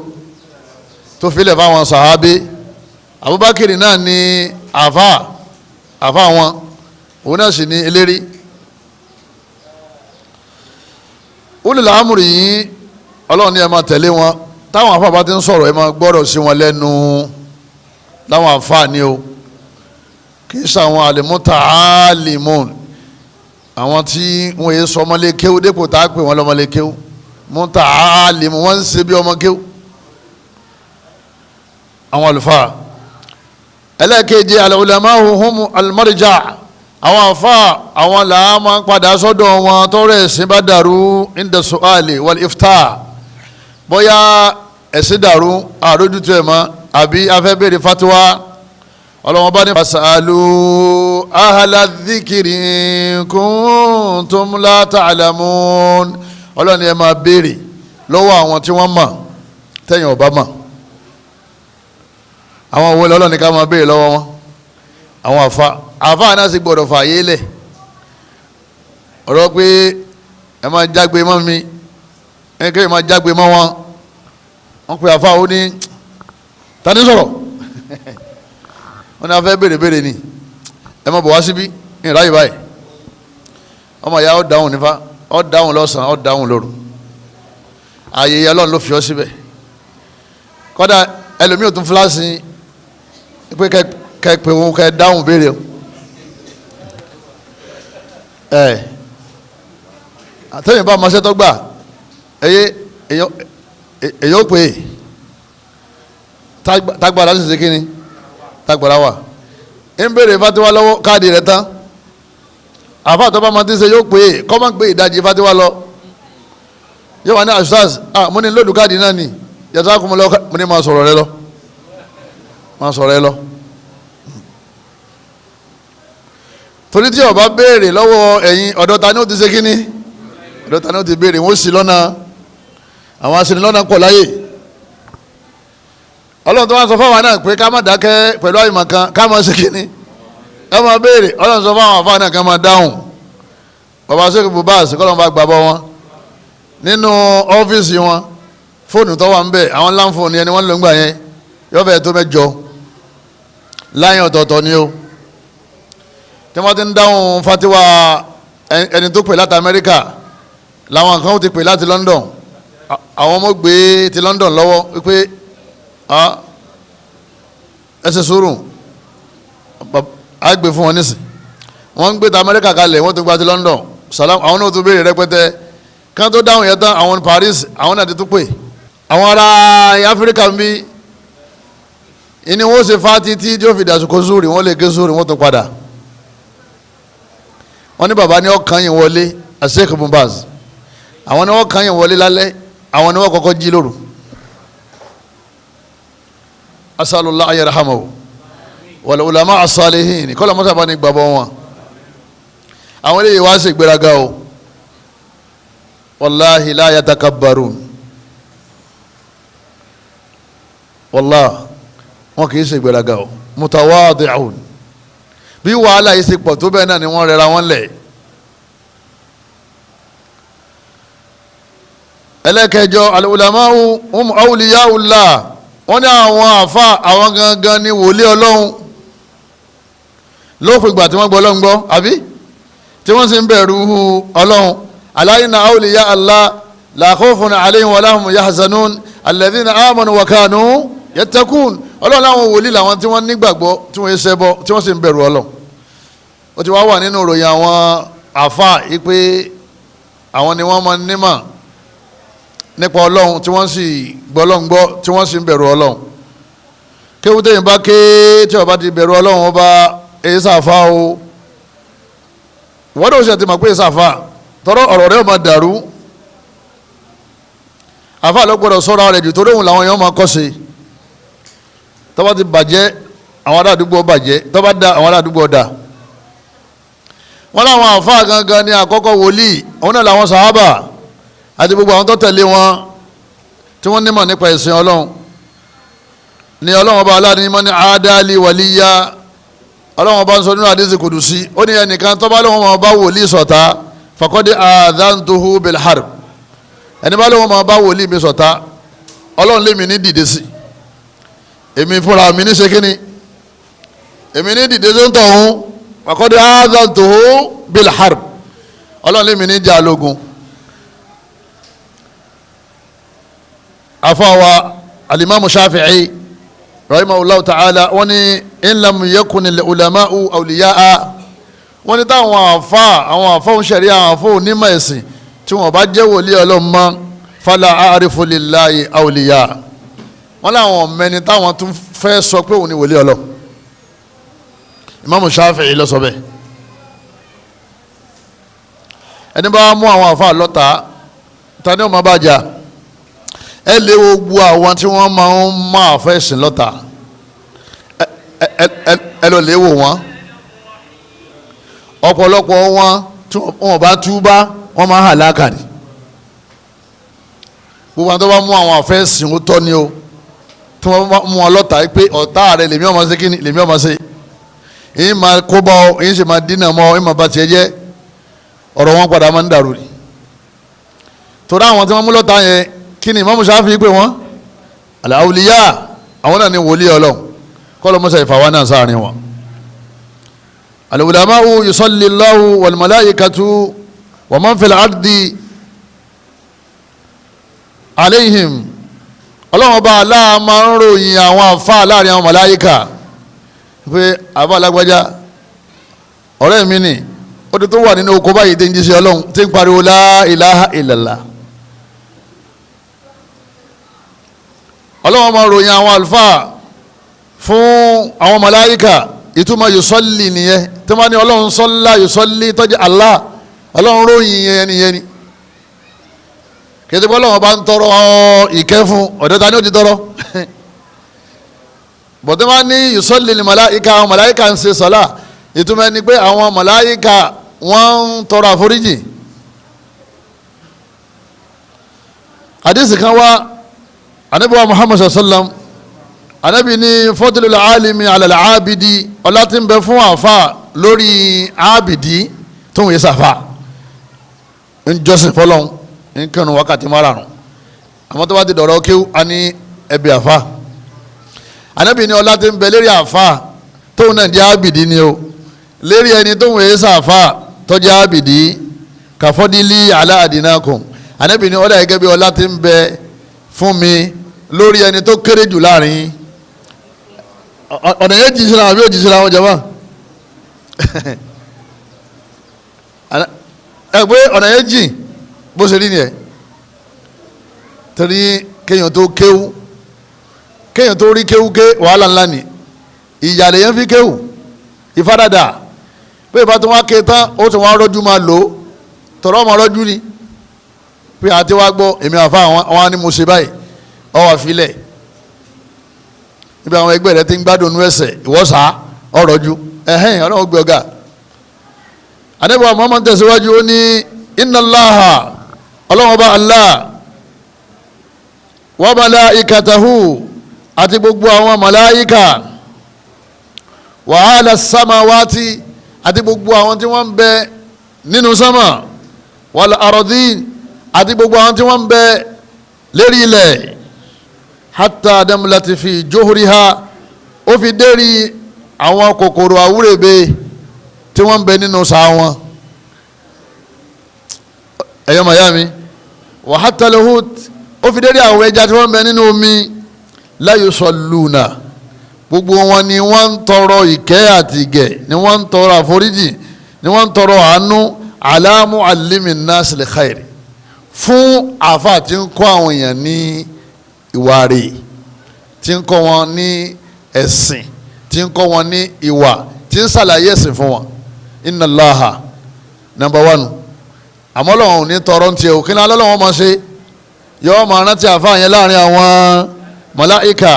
tó filẹ̀ fáwọn sàhábé Abubakar náà ni àfà wọn òun náà sì ní eléri ulul amri yìí ọlọ́run ní ẹ máa tẹ̀lé wọn táwọn àfà bá ti ń sọ̀rọ̀ ẹ máa gbọ́dọ̀ sí wọn lẹ́nu láwọn àfà ni o kì í sàwọn al-muta'allimun àwọn tí wọ́n yé sọ ọmọlé kéwú dépò tá a pè wọ́n lọ́mọlé kéwú muta'allimun wọ́n ń ṣe bí ọmọ kéwú àwọn àlùfáà ẹlẹ́ẹ̀kejì al-ulama'u hum al-marja' àwọn àfà àwọn làá máa ń padà sọ́dọ̀ wọn tọ́rọ̀ ẹ̀sìn bá dàrú inda su'ali wal ifta bóyá ẹ̀sìn dàrú àrójútu ẹ̀ mọ́ àbí afẹ́ bèrè fatiwa ọlọ́wọ́n bá ní fasalu ahla dhikri kuntum la ta'lamun ọlọ́ni ẹ máa béèrè lọ́wọ́ àwọn tí wọ́n mọ̀ tẹ̀yìn ọba mọ̀ àwọn òwe lọ́lọ́ni ká máa béèrè lọ́wọ́ wọn àwọn àfa náà sì gbọ́dọ̀ fààyè lẹ̀ ọ̀rọ̀ pé ẹ máa jágbe mọ́ mi ẹ kéèyàn máa jágbe mọ́ wọn pe àfa ó ní tani sọ̀rọ̀ wọ́n ní a fẹ́ béèrè ni ẹ má bọ̀ wá síbí ní ìráyè báyìí ọmọ ìyá ó dáhùn nífa ó dáhùn lọ́sàn-án ó dáhùn lóru ààyè ìyá ọlọ́run ló fi ọ́ síbẹ̀ kọ́dà ẹlòmíì ò tún fúláṣí pé kẹ́ pé òun kẹ́ dáhùn béèrè o àtẹ̀yìn bá ọmọọṣẹ́ tó gbà èyí ó pè é tágbàrá sì ṣe kíni tágbàrá wà ń béèrè fatiwa lọ́wọ́ káàdì rẹ̀ tán àfa tó bá máa ti ṣe yóò pè é kọ́ máa ń pè ìdajì fatiwa lọ yóò wá ní asas mo ní lóòdù káàdì náà ni yàtọ̀ àkùnmọ́ lọ́wọ́ mo ní máa sọ̀rọ̀ rẹ lọ torí tí ọba béèrè lọ́wọ́ ẹ̀yin ọ̀dọ̀ ta ni ó ti ṣe kíní ọ̀dọ̀ ta ni ó ti béèrè wọ́n sì lọ́nà àwọn aṣèlélọ́nà pọ̀ láyè ọlọ́run tó wá sọ fáwọn náà pé ká má dákẹ́ pẹ̀lú àyùmọ̀ kan ká má ṣe kíní ká má béèrè ọlọ́run sọ fáwọn àfáà náà ká má dáhùn bàbá Sheikh bubas kọ́lọ́n bá gbàbọ̀ wọn nínú ọ́fíìsì wọn fóònù tó wà ń bẹ̀ àwọn láǹfọ̀ọ́nù ẹni wọ́n lò ń gbà yẹn yọ́fẹ̀ẹ́ tó 8 láyìn ọ̀tọ̀ọ̀tọ̀ ni ó tí wọ́n ti ń dáhùn fatiwa ẹni tó pè láti Amẹ́ríkà làwọn kan ti pè láti London àwọn ọmọ gbé ti London lọ́wọ́ wípé ẹsẹ̀ sùúrù á gbé fún wọn nísìn wọ́n ń gbé ti Amẹ́ríkà kalẹ̀ wọ́n ti gba ti London Salam àwọn náà tún béèrè rẹpẹtẹ kán tó dáhùn yẹn tán àwọn Paris àwọn náà ti tún pè àwọn ará Áfíríkà ń bí ìní wọ́n ṣe fa títí tí ó fi dàsùkò zúrì wọ́n lè gé zúrì wọ́n tún padà wọ́n ní bàbá ní ọkàn yìí wọlé Sheikh Bumbaz àwọn ní wọ́n kàn yìí wọlé lálẹ́ àwọn ní wọ́n kọ́kọ́ jí lóru asalullah ayarhamahu wal ulama as-salihin kọ́lá mọ́tà bá ní gbàgbọ́ wọn àwọn eléyìí wá sí ìgbéraga o wallahi la yatakabbarun wallahi wọn kì í ṣe ìgbéraga o mutawadi'un bí wàhálà yìí ṣe pọ̀ tó bẹ́ẹ̀ náà ni wọ́n rẹra wọn lẹ̀ ẹlẹ́kẹjọ al-ulama'u hum awliya'ullah wọ́n ní àwọn àfa àwọn gangan ní wòlíì ọlọ́run lópin ìgbà tí wọ́n gbọ́ ọlọ́run gbọ́ àbí tí wọ́n sì ń bẹ̀rù ọlọ́run ala inna awliya Allah la khawfun alayhim wa lahum yahzanun alladhina amanu wa kanu yattaqun ọlọ́run láwọn wòlíì làwọn tí wọ́n nígbàgbọ́ tí wọ́n ṣe bọ́ tí wọ́n sì ń bẹ̀rù ọlọ́run ó ti wá wà nínú ìròyìn àwọn àfa yìí pé àwọn ni wọ́n máa nímọ̀ nípa ọlọ́run tí wọ́n sì gbọ́ ọlọ́run gbọ́ tí wọ́n sì ń bẹ̀rù ọlọ́run kéwú tẹ̀yìn bá ké tí ọba ti bẹ̀rù ọlọ́run ọba èyí sàfà o wọ́n dẹ̀ ó sì ti mọ̀ pé èyí sàfà tọ́rọ ọ̀rọ̀ rẹ̀ ó máa dàrú àfa ló gbọ́dọ̀ sọ́ra rẹ̀ jù torí òun làwọn èèyàn máa kọ́ sí tó bá ti bàjẹ́ àwọn ará àdúgbò bàjẹ́ tó bá da àwọn ará àdúgbò da wọ́n láwọn àfa gangan ní àkọ́kọ́ wòlíì òun náà làwọn sàhábà àti gbogbo àwọn tó tẹ̀lé wọn tí wọ́n nímọ̀ nípa ìsìn ọlọ́run ní ọlọ́run ọba aláàdín mọ́ ní àádáàlì wàlíyá ọlọ́run ọba ń sọ nínú àdísì kùdùsí ó ní ẹnìkan tó bá lóun máa bá wòlíì ṣọ̀tá faqad àdántuhu bil harb ẹni bá lóun máa bá wòlíì mi ṣọ̀tá ọlọ́run lémi ní dìde sí èmi fúnra mi ní ṣe kíni èmi ní dìde tó ń tọ̀hún faqad àdántuhu bil harb ọlọ́run lémi ní jà lógun. afawa alimamu Shafi'i rahimahullahu ta'ala wọ́n ní in lam yakun al-ulama'u awliya'a wọ́n ní táwọn àwọn àfa ń ṣẹ̀rí àwọn àfa onímọ̀ ẹ̀sìn tí wọ́n bá jẹ́ wòlíì Ọlọ́run mọ́ fala a'rifu lillahi awliya wọ́n láwọn mẹ́ni táwọn tún fẹ́ sọ pé òun ni wòlíì Ọlọ́run imamu Shafi'i ló sọ bẹ́ẹ̀ ẹni bá mú àwọn àfa lọ́ta ta ni ó máa bá jà ẹ lé gbogbo àwọn tí wọ́n máa ń máa fẹ́ sìn lọ́ta ẹ lọ lè wò wọ́n ọ̀pọ̀lọpọ̀ wọn tí wọ́n bá túbá wọ́n máa hà lákàrí gbogbo àwọn tó bá mú àwọn àfẹ́ sìn ó tọ́ ni o tí wọ́n mú wọn lọ́ta pé ọ̀tá rẹ lèmi ọmọ ṣe kíni lèmi ọmọ ṣe èyí máa kó bá ọ èyí sì máa dínà mọ́ èyí máa bá tiẹ̀ jẹ́ ọ̀rọ̀ wọn padà máa ń dàrú ni torí àwọn tí wọ́n mú lọ́ta yẹn kí ni Imam Shafi'i pé wọ́n al-awliya àwọn náà ni wòlíì Ọlọ́run kọ́lọ́ mọ́sá ìfàwọn náà sáàrin wọn. al-ulama'u yusalli Allahu wal malaikatu wa man fil ardi alayhim Ọlọ́run ọba aláà máa ń ròyìn àwọn àfáà láàrin àwọn màláíkà pé àbá alágbájá ọ̀rẹ́ mi ni ó ti tó wà nínú oko báyìí tí ń jíṣẹ́ Ọlọ́run tí ń pariwo la ilaha illallah. Ọlọ́run máa ròyìn àwọn àlùfáà fún àwọn màláíkà ìtumọ̀ yusalli nìyẹn tí wọ́n ní Ọlọ́run sọ́lá yusalli tọ́jú Allah Ọlọ́run ròyìn yẹn nìyẹn ni kìí bọ́ Ọlọ́run bá ń tọrọ ìkẹ́ fún ọ̀dọ́ ta ni ó ti tọrọ bọ̀dé máa ní yusalli ní màláíkà àwọn màláíkà ń ṣe sọ́lá ìtumọ̀ ẹni pé àwọn màláíkà wọ́n ń tọrọ àforíjì. Hadisi kan wá anabi wa Muhammad sallam anabi ní fadlul alimi ala al-abidi ọlá tí ń bẹ fún àfa lórí abidi tó ń yẹ sàfà ń jọ́sìn fọlọ́n ń kírun wákàtí márùn-ún àmọ́ tó bá ti dọ̀rọ̀ kíw a ní ẹbí àfa anabi ní ọlá tí ń bẹ lérí àfa tóun náà jẹ́ abidi ni o lérí ẹni tó ń yẹ sàfà tó jẹ́ abidi kàfọ́dílì ala adinakum anabi ní ọlá gẹ́gẹ́ bí ọlá tí ń bẹ fún mi lórí ẹni tó kéré jù láàrin ọ̀nà yẹn jì síra àbí òjì síra wọn jẹ́ wọ́n ẹgbẹ́ ọ̀nà yẹn jì bó ṣe rí ni ẹ̀ torí kéèyàn tó kéwú kéèyàn tó rí kéwú ké wàhálà ńlá ni ìyàlẹ̀ yẹn fi kéwú ìfádàdà pé ìbá tó wá ké tán ó tún wá rọ́jú máa lò ó tọ̀rọ̀ ọmọ rọ́jú ni pé àti wá gbọ́ èmi àfa àwọn ni mo ṣe báyìí ọwọ́ àfilẹ̀ níbi àwọn ẹgbẹ́ rẹ ti ń gbádùn nú ẹsẹ̀ ìwọ́sà ọ̀rọ̀jú ọlọ́run gbé ọ̀gá anábìwá Muhammad tẹ̀síwájú ó ní inna Allaha ọlọ́run bá Allah wa malaikatahu àti gbogbo àwọn màláíkà wa ala samawati àti gbogbo àwọn tí wọ́n ń bẹ nínú sámà wal aradin àti gbogbo àwọn tí wọ́n ń bẹ lérí ilẹ̀ hatta damlati fi juhriha ó fi dérí àwọn kòkòrò àwúrèbe tí wọ́n ń bẹ nínú sáà wọn ẹ̀yọ́ mayami wa hatta lahut ó fi dérí àwọn ẹja tí wọ́n ń bẹ nínú omi la yusalluna gbogbo wọn ni wọ́n ń tọrọ ìkẹ́ àti ìgẹ̀ ni wọ́n ń tọrọ àforíjì ni wọ́n ń tọrọ àánú ala muallimin nas li khair fún àfa tí ń kọ́ àwọn èèyàn ní ìwà rẹ̀ tí ń kọ́ wọn ní ẹ̀sìn tí ń kọ́ wọn ní ìwà tí ń ṣàlàyé ẹ̀sìn fún wọn inna Allaha number one àmọ́ lọ́wọ́n ní tọrọ ti ẹ̀ òkínlá lọ́wọ́n máa ṣe yọ máa rántí àfa yẹn láàrin àwọn màláìka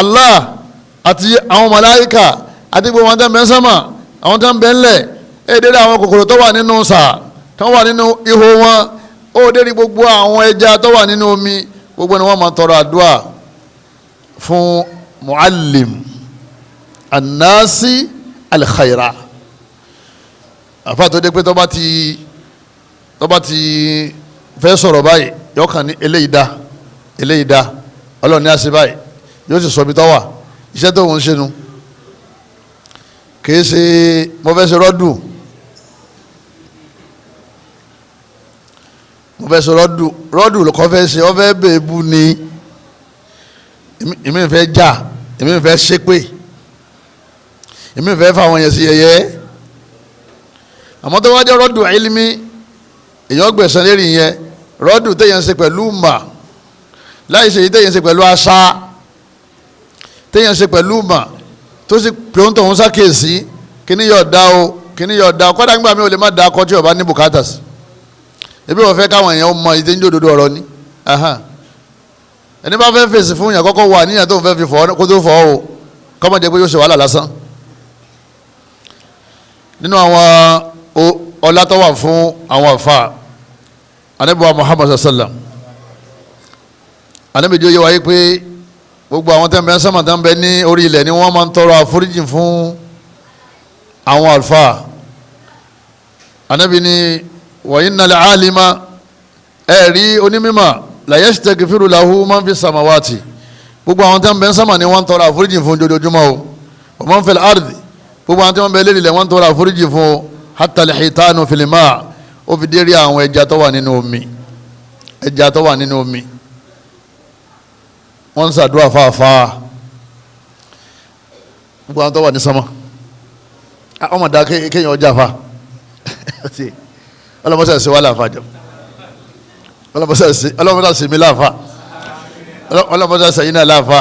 Allah àti àwọn màláìka àti gbogbo wọn tẹ́ ń bẹ sánmà àwọn tẹ́ ń bẹ ńlẹ̀ èdèrè àwọn kòkòrò tó wà nínú sà tó wà nínú ihò wọn ó dérí gbogbo àwọn ẹja tó wà nínú omi gbogbo ni wọ́n máa tọrọ àdúrà fún muallim anasi alkhaira àfa tó dé pé tó bá ti fẹ́ sọ̀rọ̀ báyìí yóò kàn ní eléyìí dá ọlọ́run ní àṣẹ báyìí yóò sì sọ bí tó wà iṣẹ́ tó ń ṣe nu kìí ṣe mo fẹ́ ṣe rọ́dù rọ́dù lọ́kọ́ fẹ́ ṣe ọ fẹ́ bèébù ni èmi fẹ́ jà èmi fẹ́ ṣépè èmi fẹ́ fáwọn yẹn sí yẹ̀yẹ́ àmọ́ tó wá jẹ́ rọ́dù ilmi èèyàn gbẹ̀sán lérí yẹn rọ́dù téèyàn ṣe pẹ̀lú mà láì ṣe èyí téèyàn ṣe pẹ̀lú àṣà téèyàn ṣe pẹ̀lú mà tó sì pé òun tòun ṣàkíyèsí kíní yóò dá o kọ́dà nígbà mi ò lè má da akọ tí o bá ní bùkátà sí ebi wọ́n fẹ́ káwọn èèyàn mọ ìdí ń jò dodo ọ̀rọ̀ ni ẹni bá fẹ́ fèsì fún yàn kọ́kọ́ wà níyàn tó ń fẹ́ fi fọ́ kó tó fọ́ o kọ́mọ jẹ́ pé yóò ṣe wàhálà lásán nínú àwọn ọlá tó wà fún àwọn àfa Ànábì wa Muhammad sallam Ànábì jẹ́ wáyé pé gbogbo àwọn tẹ́ ń bẹ ń sánmà tẹ́ ń bẹ ní orí ilẹ̀ ni wọ́n máa ń tọrọ àforíjì fún àwọn àlùfáà Ànábì ní wa innal alima ẹ̀rí onímímọ̀ la yastaghfiru lahu man fi samawati gbogbo àwọn tẹ́ ń bẹ ń sánmà ni wọ́n ń tọrọ àforíjì fún jojoojúmọ́ o wa man fil ardi gbogbo àwọn tí wọ́n bẹ lérí ilẹ̀ wọ́n ń tọrọ àforíjì fún o hatta al-hitanu fil ma' ó fi dérí àwọn ẹja tó wà nínú omi wọ́n ń ṣàdúrà fáfáà gbogbo àwọn tó wà ní sánmà ọmọ dá kéèyàn ọjà fa ọlọ́mọṣẹ́ ṣe wá láàfà jọ ọlọ́mọṣẹ́ ṣe mí láàfà ọlọ́mọṣẹ́ ṣe yín náà láàfà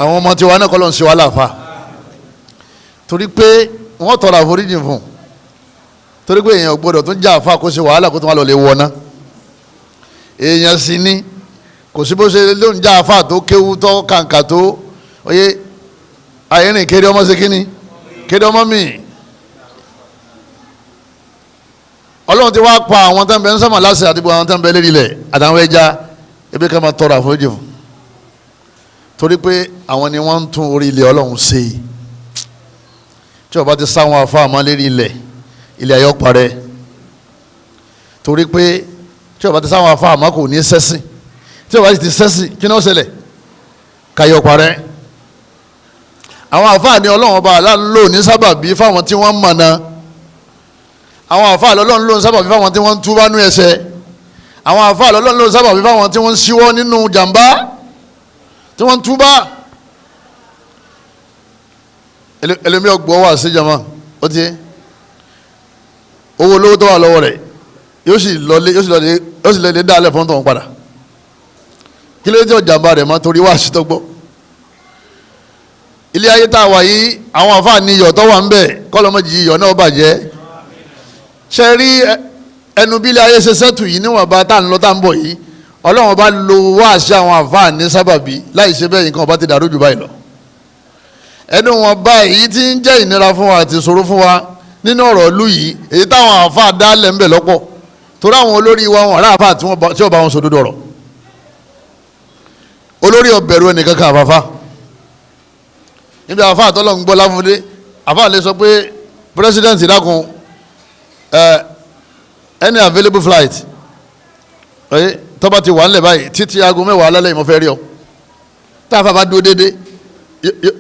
àwọn ọmọ tiwa náà kọ́lọ́ ń ṣe wá láàfà torí pé wọ́n tọrọ àforíjì fún torí pé èèyàn gbọ́dọ̀ tún já àfà kó ṣe wàhálà kó tún wà lọ lè wọná èèyàn sì ní kò sí bó ṣe ló ń já àfà tó kéwú tó kàǹkà tó oyè àyẹ̀rìn kéde ọmọ ṣe kíni kéde ọmọ mi ọlọ́run ti wá pa àwọn tó ń bẹ ń sọ́mọ̀ láṣẹ àti àwọn tó ń bẹ lérí ilẹ̀ àtàwọn ẹja ebi ká máa tọrọ àforíjì fún torí pé àwọn ni wọ́n ń tún orí ilẹ̀ ọlọ́run ṣe tí ó bá ti sáwọn afá àmọ́ lérí ilẹ̀ ayọ́ parẹ́ torí pé tí ó bá ti sáwọn afá àmọ́ kò ní sẹ́sìn tí ó bá ti sẹ́sìn kí ni ó ṣẹlẹ̀ káyọ̀ parẹ́ àwọn afá ni ọlọ́run ọba aláǹlò ní sábàbí fáwọn tí wọ́n mọ̀ náà àwọn àfáà lọ́lọ́run ló ń sábàbí fáwọn tí wọ́n ń túbá nú ẹ̀ṣẹ̀ àwọn àfáà lọ́lọ́run ló ń sábàbí fáwọn tí wọ́n ń ṣíwọ́ nínú jàǹbá tí wọ́n ń túbá ẹlẹ́mí ọgbọ́ wà sí jama ó ti owó olówó tó wà lọ́wọ́ rẹ̀ yóò sì lọ́lé dá alẹ́ fún tọ̀hún padà kí ló dé jàǹbá rẹ̀ mọ́ torí wà sí tọ́gbọ́ ilé ayé tá a wà yìí àwọn àfáà ní iyọ̀ tó wà ń bẹ̀ kọ́lọ́mọ́jì iyọ̀ náà bàjẹ́ ṣe rí ẹnu bílẹ̀ ayé ṣe sẹ́tù yìí níwọ̀n bá tá à ń lọ tá à ń bọ̀ yìí ọlọ́run bá lo wáàṣẹ àwọn àǹfààní sábàbí láì ṣe bẹ́ẹ̀ nǹkan ọba ti dàrú jù báyìí lọ ẹnu wọn báyìí tí ń jẹ́ ìnira fún wa àti ìṣòro fún wa nínú ọ̀rọ̀ ìlú yìí èyí táwọn àǹfààní dálẹ̀ ń bẹ̀ lọ́pọ̀ torí àwọn olórí wa wọn aláàfáà tí ó bá wọn sòdodo ọ̀rọ̀ olórí ọ̀bẹ̀rù ẹnìkan kan àfàfà níbi àfàà tọ́lọ́ ń gbọ́ láfúndé àfàà lè sọ pé president dákun any available flight tó bá ti wà nílẹ̀ báyìí títí aago 10 alẹ́ ìmọ̀ fẹ́ rí ọ tá a fà bá dúró déédé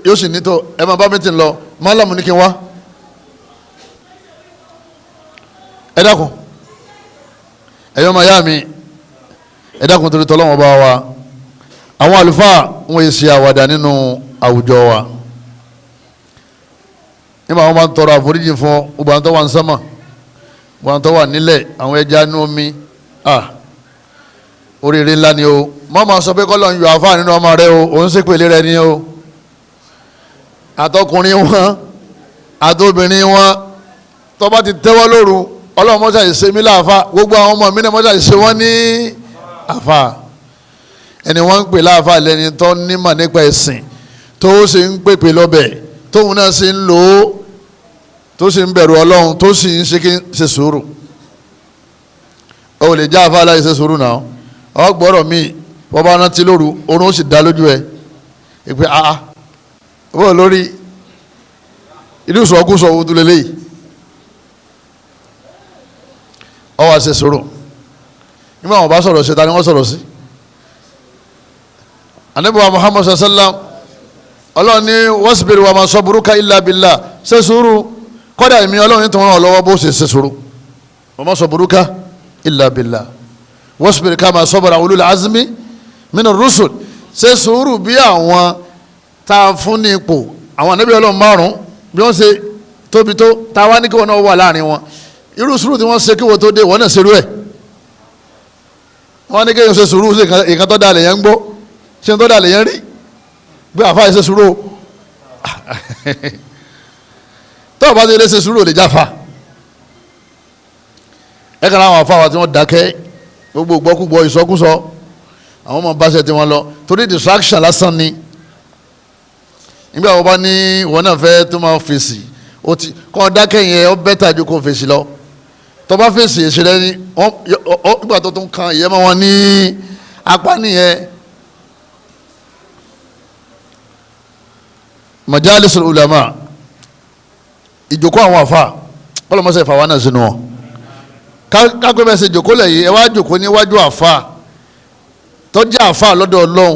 yóò sì nítọ́ ẹ máa bá mi tì ń lọ mọ́lámù ní kí n wá ẹ dákun ẹ̀yọ́ máa yá mi ẹ dákun torí tọ́lọ́wọ́n bá wa àwọn àlùfáà wọn yìí ṣe àwàdà nínú àwùjọ wa nígbà wọn máa ń tọrọ àforíjì fún gbogbo àwọn tó wà ń sánmà wọn tó wà nílẹ̀ àwọn ẹja ní omi oríire ńlá ni o mọ́mọ́ sọ pé kọ́lọ́ ń yọ àfáà nínú ọmọ rẹ o òun ṣèpèlé rẹ ni o àtọkùnrin wọn àtobìnrin wọn tó bá ti tẹ́wọ́ lóru ọlọ́run mọ́ṣá ìṣe mí láàfà gbogbo àwọn ọmọ mi náà mọ́ṣá ìṣe wọ́n ní àfà ẹni wọ́n ń pè láàfà lẹ́ni tó nímọ̀ nípa ẹ̀sìn tó sì ń pèpè lọ́bẹ̀ tóun náà sì ń lò ó tó sì ń bẹ̀rù ọlọ́run tó sì ń ṣe sùúrù ó lè já àfa aláì ṣe sùúrù náà ọ gbọ́dọ̀ míì wọ́n bá rántí lóru oorun ó sì dá lójú ẹ ìpè wọ́n lórí ìlú ìsọ̀kúsọ owó tó lélẹ́yìí ọ wá ṣe sùúrù nígbà wọn bá sọ̀rọ̀ ṣe ta ni wọ́n sọ̀rọ̀ sí Ànábì wa Muhammad sallam ọlọ́run ní wasbir wa ma sabruka illa billah ṣe sùúrù kọ́dà èmi ọlọ́run tó ràn ọ́ lọ́wọ́ bó ṣe sùúrù wa ma sabruka illa billah wasbir kama sabara ulul azmi minar rusul ṣe sùúrù bí àwọn tá a fún ní ipò àwọn ànábì ọlọ́run márùn-ún bí wọ́n ṣe tóbi tó tá a wá ní kí wọ́n náà wà láàrin wọn irú sùúrù tí wọ́n ṣe kí wọ́n tó dé wọ́n náà ṣerú ẹ̀ wọ́n ní kéèyàn ṣe sùúrù ṣe nǹkan tó dáa lè yẹn ń gbọ́ ṣe tó dáa lè yẹn rí bí àfa yìí ṣe sùúrù tó o bá ti lè ṣe sùúrù ò lè jáfa ẹ kàn láwọn àfa wa tí wọ́n dákẹ́ gbogbo gbọ́kúgbọ́ ìsọkúsọ àwọn ọmọ báṣẹ tí wọ́n lọ torí distraction lásán ni nígbà wọ́n bá ní ìwọ náà fẹ́ tó máa fèsì ó ti kọ́ dákẹ́ yẹn ó bẹ́tà ju kó fèsì lọ tó bá fèsì èsì rẹ ni nígbà tó tún kan ìyẹn mọ́ wọn ní apá nìyẹn majalisul ulama ìjòkó àwọn àfa ọlọmọsẹ ìfàwọn náà sínú wọn kápẹ́ bẹ́ẹ̀ ṣe jòkó lẹ̀ yìí ẹ wá jòkó níwájú àfa tọ́jú àfa lọ́dọ̀ ọlọ́run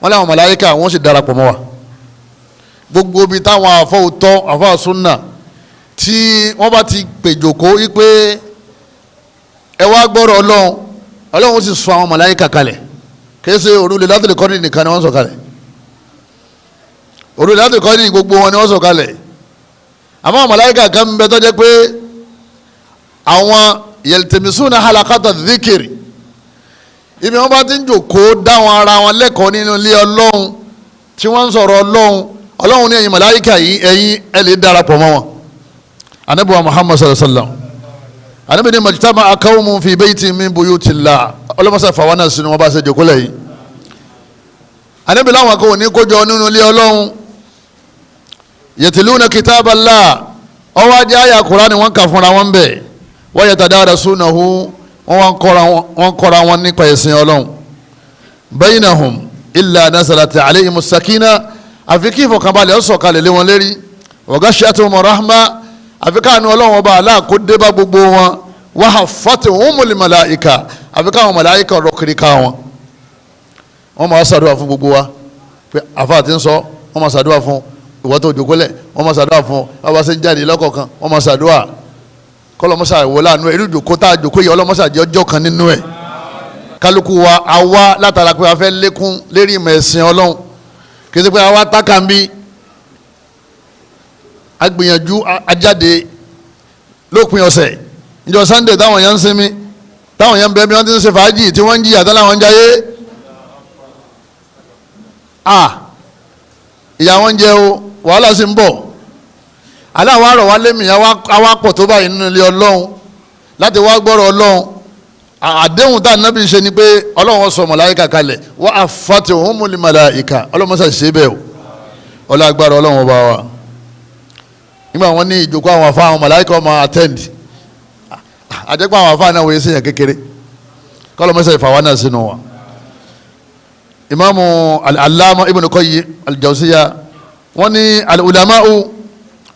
wọn láwọn màláíkà wọn sì darapọ̀ mọ́ wa gbogbo ibi táwọn àfa òótọ́ àfa súnà tí wọ́n bá ti pè jòkó yìí pé ẹ wá gbọ́rọ̀ ọlọ́run sì sọ àwọn màláíkà kalẹ̀ kì í ṣe òrùlé látìlẹ̀ kọ́ni nìkan ni wọ́n sọ kalẹ̀ òrùlé látìlẹ̀ kọ́ni gbogbo wọn ni wọ́n sọ kalẹ̀ àmọ́ màláíkà kan ń bẹ tó jẹ́ pé àwọn yaltamisuna halaqata dhikri ibi wọn bá ti ń jòkó dáwọn ara wọn lẹ́kọ̀ọ́ nínú ilé ọlọ́run tí wọ́n ń sọ̀rọ̀ ọlọ́run ní ẹ̀yin màláíkà yìí ẹ̀yin ẹ̀ lè darapọ̀ mọ́ wọn. anabi wa Muhammad sallallahu alaihi wa sallam anabi ni majtama'a qawmun fi baytin min buyutillah ọlọ́mọsá fàwọn sínú wọn bá ṣe jòkó lẹ́yìn. anabi láwọn akọ̀wé ní kójọ nínú ilé ọlọ́run yatluna kitaballah ọwọ́ ajé àyà Kùránì wọn kà fúnra wọn bẹ́ẹ̀ wa yatadarasunahu wọ́n kọ́ra wọn nípa ẹ̀sìn ọlọ́run bainahum illa nazalat alayhimus sakina àfi kí ìfọ̀kànbalẹ̀ ó sọ̀kalẹ̀ lé wọn lérí wa ghashiyatuhumur rahma àfi káànú ọlọ́run ọba aláàkó dé bá gbogbo wọn wa haffatuhumul malaika àfi káwọn màláíkà ọ̀rọ̀ kiri ká wọn. wọ́n máa ṣàdúrà fún gbogbo wa pé àfa àti ń sọ wọ́n máa ṣàdúrà fún ìwọ tó jókòólẹ̀ wọ́n máa ṣàdúrà fún ọba ṣe ń jáde lọ́kọ̀ọ̀kan wọ́n máa ṣàdúrà kọlọmọsà wọlé àánú irú ìjòkó tá a jòkó yẹ ọlọmọsà jẹ ọjọ́ kan nínú ẹ kálukú wa awa látara pé a fẹ́ lékún lérí ìmọ̀ ẹ̀sìn Ọlọ́run kì í ṣe pé awa tákàmbí agbìyànjú ajáde lópin ọ̀sẹ̀ ìjọ Sunday táwọn yẹn ń sinmi táwọn yẹn ń bẹ bí wọ́n ti ń ṣe fàájì tí wọ́n ń jìyà táwọn ń jayé ìyà wọn jẹ o wàhálà sì ń bọ̀ aláwọ̀ àrọ̀ wa lémi àwa pọ̀ tó báyìí nínú ilé ọlọ́run láti wá gbọ́rọ̀ ọlọ́run àdéhùn tá ànábì ṣe ni pé ọlọ́run sọ màláíkà kalẹ̀ wa affatihumul malaika ọlọ́run mọ́sá ṣe bẹ́ẹ̀ o ọlọ́gbàrá ọlọ́run ọba wa nígbà wọn ní ìjókòó àwọn afá àwọn màláíkà ọmọ attend àjẹpọ̀ àwọn afá náà wòye sèyàn kékeré kọ́lọ́ mọ́sá ìfàwọn náà sínú wa. Imamu al-Allama Ibn Qayyim al-Jawziyya wọ́n ní al-ulama'u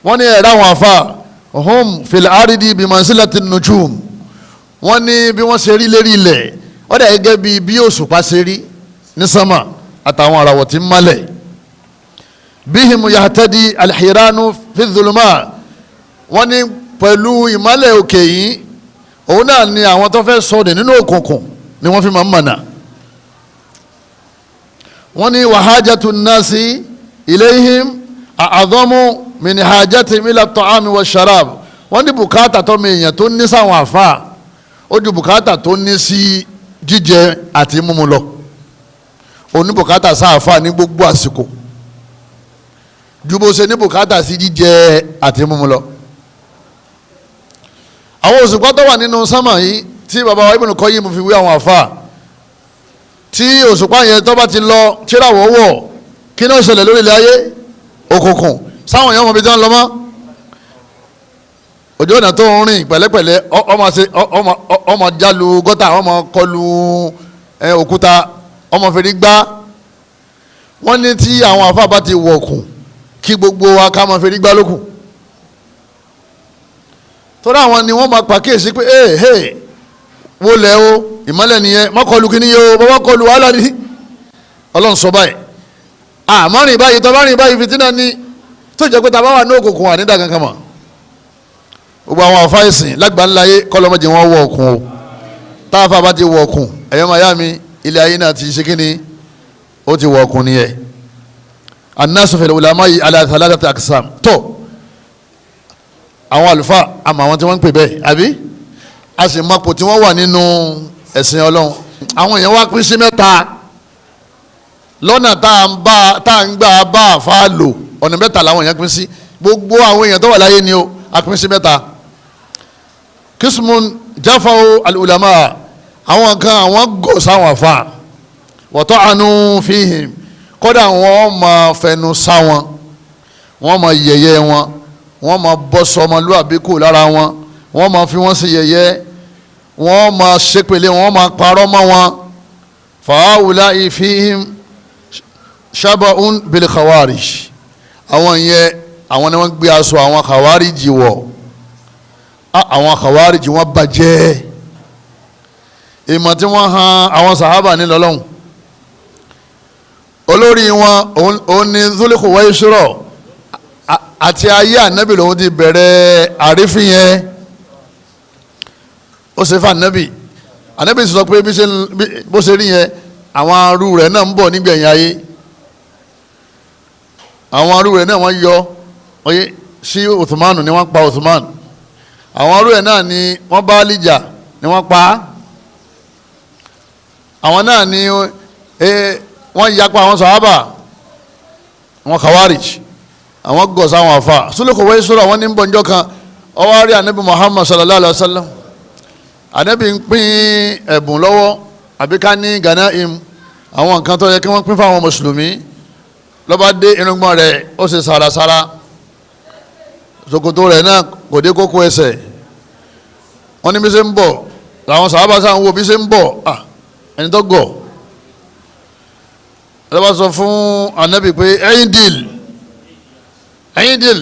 wọ́n ní ẹ̀rọ àwọn afa hum fil aridi bi mansilati nujum wọ́n ní bí wọ́n ṣe rí lérí ilẹ̀ ó dà gẹ́gẹ́ bí òṣùpá ṣe rí ní sánmà àtàwọn àràwọ̀ tí ń mọ́lẹ̀ bihim yahtadi alhiranu fi dhuluma wọ́n ní pẹ̀lú ìmọ́lẹ̀ òkè yìí òun náà ni àwọn tó fẹ́ sọdẹ̀ nínú òkùnkùn ni wọ́n fi máa ń mọ̀nà wọ́n ní wahajatu nasi ilayhim a'adhamu min hajati ila ta'ami wa sharab wọ́n ní bùkátà tó mi èèyàn tó ní sáwọn àfa ó ju bùkátà tó ní sí jíjẹ àti mímu lọ ó ní bùkátà sáàfà ní gbogbo àsìkò ju bó ṣe ní bùkátà sí jíjẹ àti mímu lọ. àwọn òṣùpá tó wà nínú sámà yìí tí bàbá wa Ibn Qayyim fi wí àwọn àfa tí òṣùpá yẹn tó bá ti lọ tíráwọ̀ wọ̀ kí ni ó ṣẹlẹ̀ lórí ilẹ̀ ayé òkùnkùn sáwọn èèyàn ọmọ bíi tí wọ́n lọ mọ́ òjò ọ̀nà tó ń rìn pẹ̀lẹ́pẹ̀lẹ́ ọmọ jálu gọ́tà ọmọ kọlu òkúta ọmọ fèrè gbá wọ́n ní tí àwọn àfáà bá ti wọ̀kùn kí gbogbo wa ká máa fèrè gbá lókùn torí àwọn ni wọ́n máa pàkíyèsí pé wo lẹ̀ o ìmọ́lẹ̀ nìyẹn má kọlu kí ni yẹ o bàbá kọlu wàhálà ni ọlọ́run sọ báyìí àmọ́ rìn báyìí tọ́ bá rìn báyìí fìtínà ni tó jẹ́ pé tá a bá wà ní òkùnkùn wà nídà kankan mọ̀ gbogbo àwọn àfáìsìn lágbàńláyé kọ́lọ́mọ́jì wọn wọ ọkùn o táwọn afá bá ti wọ ọkùn ẹ̀yọ́ màyá mi ilé ayé náà ti ṣe kíni ó ti wọ ọkùn nìyẹn annasu fil ulama'i ala thalathati aqsam tó àwọn àlùfáà àmọ́ àwọn tí wọ́n ń pè bẹ́ẹ̀ àbí a sì mọ pò tí wọ́n wà nínú ẹ̀sìn ọlọ́run àwọn èèyàn wá pín sí mẹ́ta lọ́nà tá à ń gbà bá àfa lò ọ̀nà mẹ́ta làwọn èèyàn pín sí gbogbo àwọn èèyàn tó wà láyé ni ó a pín sí mẹ́ta kismun jafaw al-ulama àwọn kan àwọn gò sáwọn àfa wa ta'anu fihim kódà wọ́n máa fẹnu sá wọn wọ́n máa yẹ̀yẹ́ wọn wọ́n máa bọ́ sọmọlúwàbí kù lára wọn wọ́n máa fi wọ́n sí yẹ̀yẹ́ wọ́n máa ṣépele wọ́n máa parọ́ mọ́ wọn fa'ula'i fihim shaba'un bil khawarij àwọn yẹn àwọn ni wọ́n gbé aṣọ àwọn khawarij wọ̀ àwọn khawarij wọ́n bàjẹ́ ìmọ̀ tí wọ́n han àwọn sàhábà ní lọ́lọ́hun olórí wọn òun ni Dhul-Khuwaysira àti ayé ànábì lòun ti bẹ̀rẹ̀ àrífín yẹn ó ṣe fún ànábì sọ pé bó ṣe rí yẹn àwọn arú rẹ̀ náà ń bọ̀ nígbẹ̀yìn ayé àwọn arú rẹ̀ náà wọ́n yọ oyè sí Uthman ni wọ́n pa Uthman àwọn ọ̀rọ̀ ẹ̀ náà ni wọ́n bá lìjà ni wọ́n pa á àwọn náà ni wọ́n yapa àwọn sàhábà àwọn khawarij àwọn gọ̀ sáwọn àfa sólùkọ̀ wáyé sọ́rọ̀ àwọn ní ń bọ̀ njọ́ kan ọwọ́ rí anabi Muhammad sallallahu alayhi wa sallam anabi ń pín ẹ̀bùn lọ́wọ́ àbí ká ní ganaim àwọn nǹkan tó yẹ kí wọ́n pín fáwọn mùsùlùmí lọ́ba dé irùngbọ̀n rẹ̀ ó sì sàràsàrà ṣòkòtò rẹ̀ náà kò dé kókó ẹsẹ̀ wọ́n ní bí ṣe ń bọ̀ làwọn sàhábà sáà ń wo bí ṣe ń bọ̀ ẹni tó gọ̀ lọ́ba sọ fún anabi pé ẹ̀yin dìl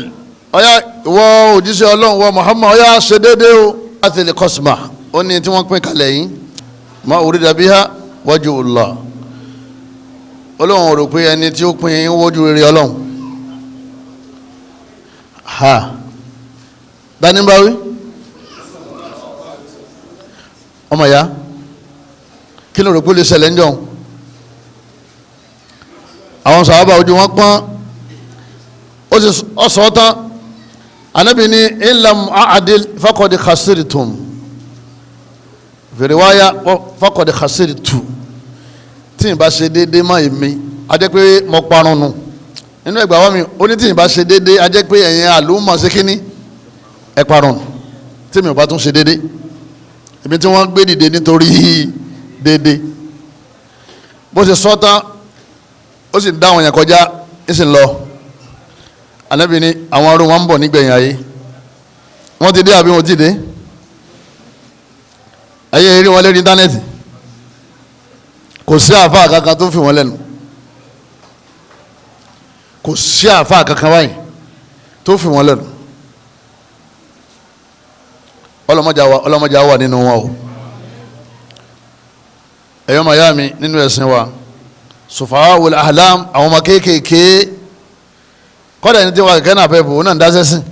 ọ̀yá ìwọ òjíṣẹ́ ọlọ́run wọ Muhammad ọ̀yá ṣe déédéé o láti lè kọ́sùmà ó ní tí wọ́n pín kalẹ̀ yìí ma urida biha wajhullah ọlọ́run rò pé ẹni tí ó pín wójú rere ọlọ́run ha dání bá wí ọmọ ya kí ló rò pé ó lè ṣẹlẹ̀ ń jọ àwọn sàhábà ojú wọn pọ́n ó sì ọ̀sọ̀ tán anabi ni ilam aadil faqad khasirtum fèrèwáyà faqad khasirtu tí n bá ṣe déédéé má èmi a jẹ́ pé mo parun nù nínú ẹgbàá wa mi ó ní tí n bá ṣe déédéé a jẹ́ pé ẹ̀yin àlùmọ̀ ṣe kínní ẹ parun tí mi ò bá tún ṣe déédéé ibi tí wọ́n gbé dìde nítorí déédéé bó ṣe sọ tán ó sì dá àwọn yẹn kọjá ó sì lọ anabi ni àwọn arúgbó wọn ń bọ̀ nígbẹ̀yìn ayé wọ́n ti dé àbí wọ́n ti dé ayé rí wọn lórí íńtánẹ́ẹ̀tì kò sí àáfàá kankan tó fi wọn lẹ́nu kò sí àáfàá kankan báyìí tó fi wọn lẹ́nu ọlọ́mọdé wà nínú wọn o ẹ̀yọ́ mayami nínú ẹ̀sìn wa sufaha'ul ahlam àwọn ọmọ kéékèèké kọ́dà ẹni tí wọ́n kẹ́kẹ́ náà fẹ́ bò ó náà ń dáṣẹ́ sìn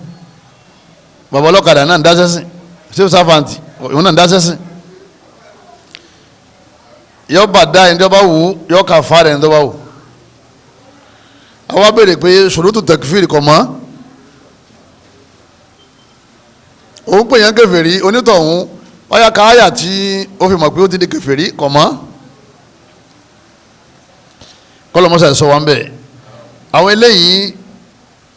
bàbá ọlọ́kadà náà ń dáṣẹ́ sìn civil servant òun náà ń dáṣẹ́ sìn yọ bá dá ẹni tó bá wù ú yọ kà fà rẹ̀ ẹni tó bá wù àwa béèrè pé ṣòrótù tẹkifíìrì kọ̀ mọ́ òun pè yẹn kèfèrí onítọ̀hún ọ̀yà káyà tí ó fi mọ̀ pé ó ti di kèfèrí kọ̀ mọ́ kọ́lọ́mọ́sà sọ wọn bẹ́ẹ̀ àwọn eléyìí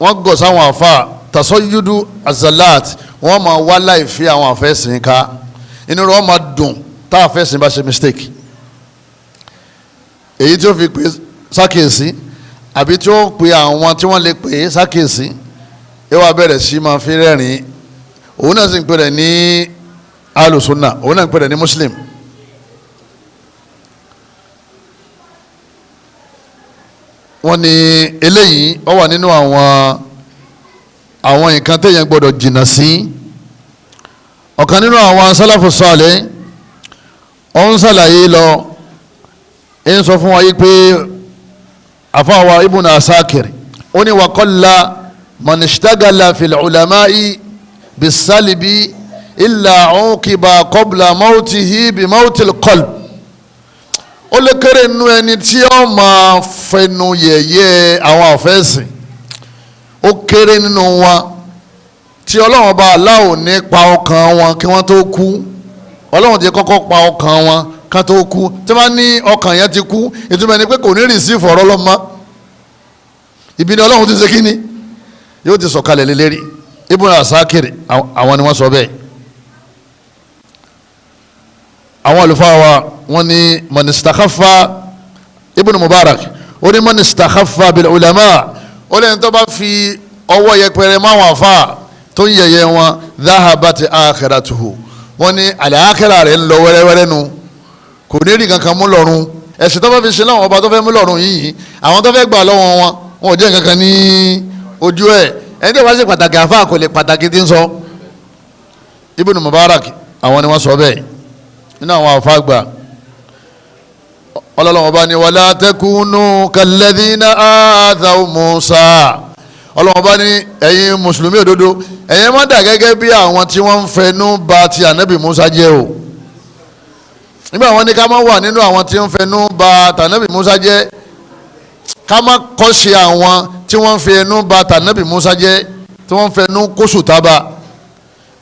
wọ́n gọ̀ sáwọn àfa tasọ́yúdú azalat wọ́n máa wá láì fi àwọn àfẹ́sìn ká inú rẹ̀ wọ́n máa dùn tá àfẹ́sìn bá ṣe mistake èyí tí ó fi pè sákèsí àbí tí ó pe àwọn tí wọ́n lè pè sákèsí ẹ wá bẹ̀rẹ̀ sí máa fi rẹ́rìn òun náà sì ń pè rẹ̀ ní alùsùnà òun náà ń pè rẹ̀ ní muslim wọ́n ní eléyìí ó wà nínú àwọn nǹkan téèyàn gbọ́dọ̀ jìnnà sí ọ̀kan nínú àwọn sálàfù sálẹ̀ ó ń ṣàlàyé lọ ń sọ fún wa yìí pé àfáwà ibùnà asákìrì ó ní wa qalla man ishtagala fil ulama'i bisalibi illa uqiba qabla mawtihi bi mawtil qalb ó lè kéré nínú ẹni tí ó máa fẹnu yẹ̀yẹ́ àwọn àfẹ́sìn ó kéré nínú wọn tí ọlọ́run bá aláwọ̀ ní pa ọkàn wọn kí wọ́n tó kú ọlọ́run ti kọ́kọ́ pa ọkàn wọn kan tó kú tí wọ́n ní ọkàn yẹn ti kú ìtumọ̀ ni pé kò ní rìsífù ọ̀rọ̀ lọ́mọ ibi ni ọlọ́run ti ṣe kíni yóò ti sọ̀kalẹ̀ lélẹ́rì ibùdó àsákìrì àwọn ni wọ́n sọ bẹ́ẹ̀ àwọn àlùfáà wa wọ́n ní mọ̀nìsítàkàfà ibùdó mubarak ó ní mọ̀nìsítàkàfà bil ulama ó lẹ́yìn tó bá fi ọwọ́ yẹpẹrẹ máwọn àfa tó ń yẹ̀yẹ́ wọn dhahabati akhiratuhu wọ́n ní àlàákẹ́rà rẹ̀ ń lọ wẹ́rẹ́wẹ́rẹ́ nu kò ní rí kankan mú lọ́rùn ẹ̀sìn tó bá fi ṣe láwọn ọba tó fẹ́ mú lọ́rùn yìí àwọn tó fẹ́ gbà lọ́wọ́ wọn ò jẹ́ kankan ní ojú ẹ̀ ẹni tó bá ṣe pàtàkì àfa kò lè pàtàkì tí ń sọ Ibn Mubarak àwọn ni wọ́n sọ bẹ́ẹ̀ nínú àwọn àfa gbà ọlọ́lọ́wọ́ bá ní wala takunu kalladhina adhaw Musa ọlọ́wọ́ bá ní ẹ̀yin mùsùlùmí òdodo ẹ̀yin má dà gẹ́gẹ́ bí àwọn tí wọ́n ń fẹnu bà ti ànábì Musa jẹ́ o nígbà wọn ní ká má wà nínú àwọn tí ń fẹnu bà tànábì Musa jẹ́ ká má kọ́ṣe àwọn tí wọ́n ń fẹnu bà tànábì Musa jẹ́ tí wọ́n ń fẹnu kóṣù tábà